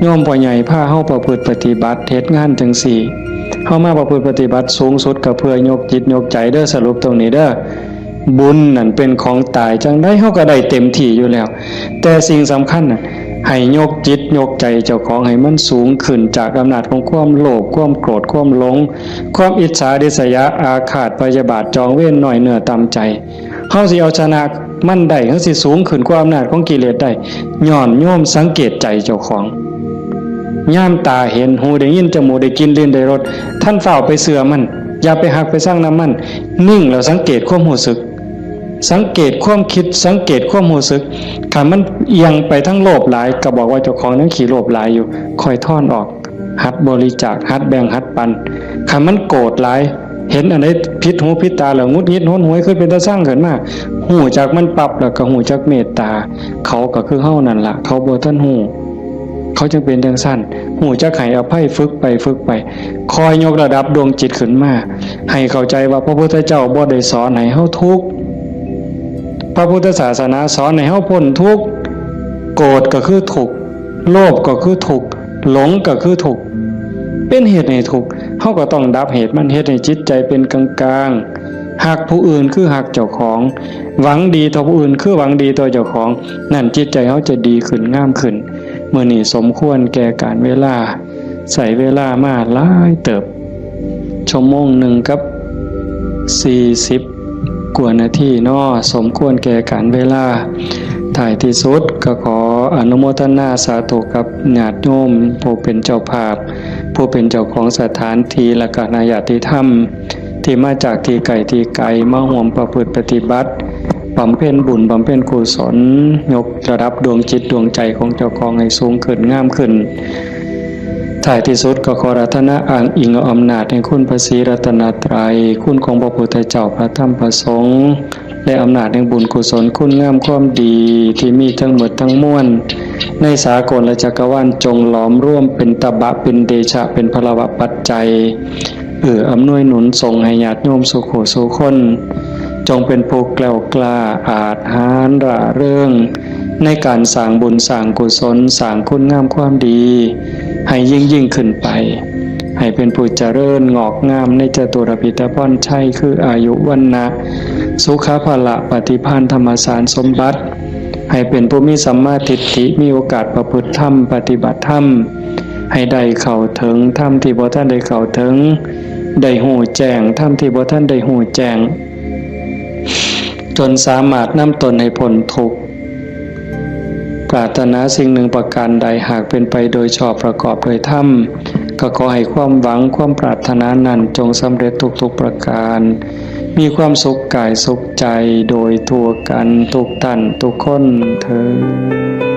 โยมพ่อใหญ่พาเฮาประพฤติปฏิบัติเฮ็ดงานจังซี่เฮามาประพฤติปฏิบัติสูงสุดก็เพื่อยกจิตยกใจเด้อสรุปตรงนี้เด้อบุญนั่นเป็นของตายจังได้เฮาก็ได้เต็มที่อยู่แล้วแต่สิ่งสำคัญน่ะให้ยกจิตยกใจเจ้าของให้มันสูงขึ้นจากอำนาจของความโลภความโกรธความหลงความอิจฉาริษยาอาฆาตพยาบาทจองเว้นน้อยเนื้อต่ำใจเฮาสิเอาชนะมันได้เฮาสิสูงขึ้นกว่าอำนาจของกิเลสได้ย้อนโยมสังเกตใจเจ้าของย่ามตาเห็นหูได้ยินจมูกได้กินลิ้นได้รสท่านเฝ้าไปเสือมันอย่าไปหักไปสร้างน้ำมันนิ่งแล้วสังเกตความรู้สึกสังเกตความคิดสังเกตความรู้สึกถ้ามันเอียงไปทั้งโลภหลายก็บอกว่าเจ้าของนั้นขี้โลภหลายอยู่ค่อยถอนออกหัดบริจาคหัดแบ่งหัดปันถ้ามันโกรธหลายเห็นอันใดผิดหูผิดตาแล้วงุดงิดโหนหวยขึ้นเป็นตาสร้างขึ้นมาหูจักมันปรับแล้วก็หูจักเมตตาเขาก็คือเฮานั่นล่ะเขาบ่ทันหูเขาจึงเป็นจังซั่นหูจักให้อภัยฝึกไปคอยยกระดับดวงจิตขึ้นมาให้เข้าใจว่าพระพุทธเจ้าบ่ได้สอนให้เฮาทุกข์พระพุทธศาสนาสอนให้เฮาพ้นทุกข์โกรธก็คือทุกข์โลภก็คือทุกข์หลงก็คือทุกข์เป็นเหตุให้ทุกข์เฮาก็ต้องดับเหตุมันเฮ็ดให้จิตใจเป็นกลางๆฮักผู้อื่นคือฮักเจ้าของหวังดีต่อผู้อื่นคือหวังดีต่อเจ้าของนั่นจิตใจเฮาจะดีขึ้นงามขึ้นมื้อนี้สมควรแก่การเวลาใส่เวลามาหลายเติบชั่วโมงหนึ่งกับ40 กว่านาทีเนาะสมควรแก่การเวลาท้ายที่สุดก็ขอ อนุโมทนาสาธุกับญาติโยมผู้เป็นเจ้าภาพผู้เป็นเจ้าของสถานที่และก็ญาติธรรมที่มาจากที่ไกลมาร่วมประพฤติปฏิบัติบำเพ็ญบุญบำเพ็ญกุศลยกระดับดวงจิตดวงใจของเจ้าของให้สูงขึ้นงามขึ้นท้ายที่สุดก็ขอรัตนาอ้างอิงเอาอำนาจแห่งคุณพระศรีรัตนตรัยคุณของพระพุทธเจ้าพระธรรมพระสงฆ์และอำนาจแห่งบุญกุศลคุณงามความดีที่มีทั้งหมดทั้งมวลในสากลและจักรวาลจงหลอมร่วมเป็นตบะเป็นเดชะเป็นพลวะปัจจัยอำนวยหนุนส่งให้ญาติโยมสุขสุคนจงเป็นผู้แกล้วกล้าอาจหาญร่าเริงในการสร้างบุญสร้างกุศลสร้างคุณงามความดีให้ยิ่งขึ้นไปให้เป็นผู้เจริญงอกงามในจตุรพิธพรชัยคืออายุวันนะสุขภละปฏิภาณธรรมสารสมบัติให้เป็นผู้มีสัมมาทิฏฐิมีโอกาสประพฤติธรรมปฏิบัติธรรมให้ได้เข้าถึงธรรมที่บ่ท่านได้เข้าถึงได้หูแจ้งธรรมที่บ่ท่านได้หูแจ้งจนสามารถนำตนให้พ้นทุกข์ปรารถนาสิ่งหนึ่งประการใดหากเป็นไปโดยชอบประกอบโดยธรรมก็ขอให้ความหวังความปรารถนานั้นจงสำเร็จทุกประการมีความสุขกายสุขใจโดยทั่วกันทุกท่านทุกคนเถิด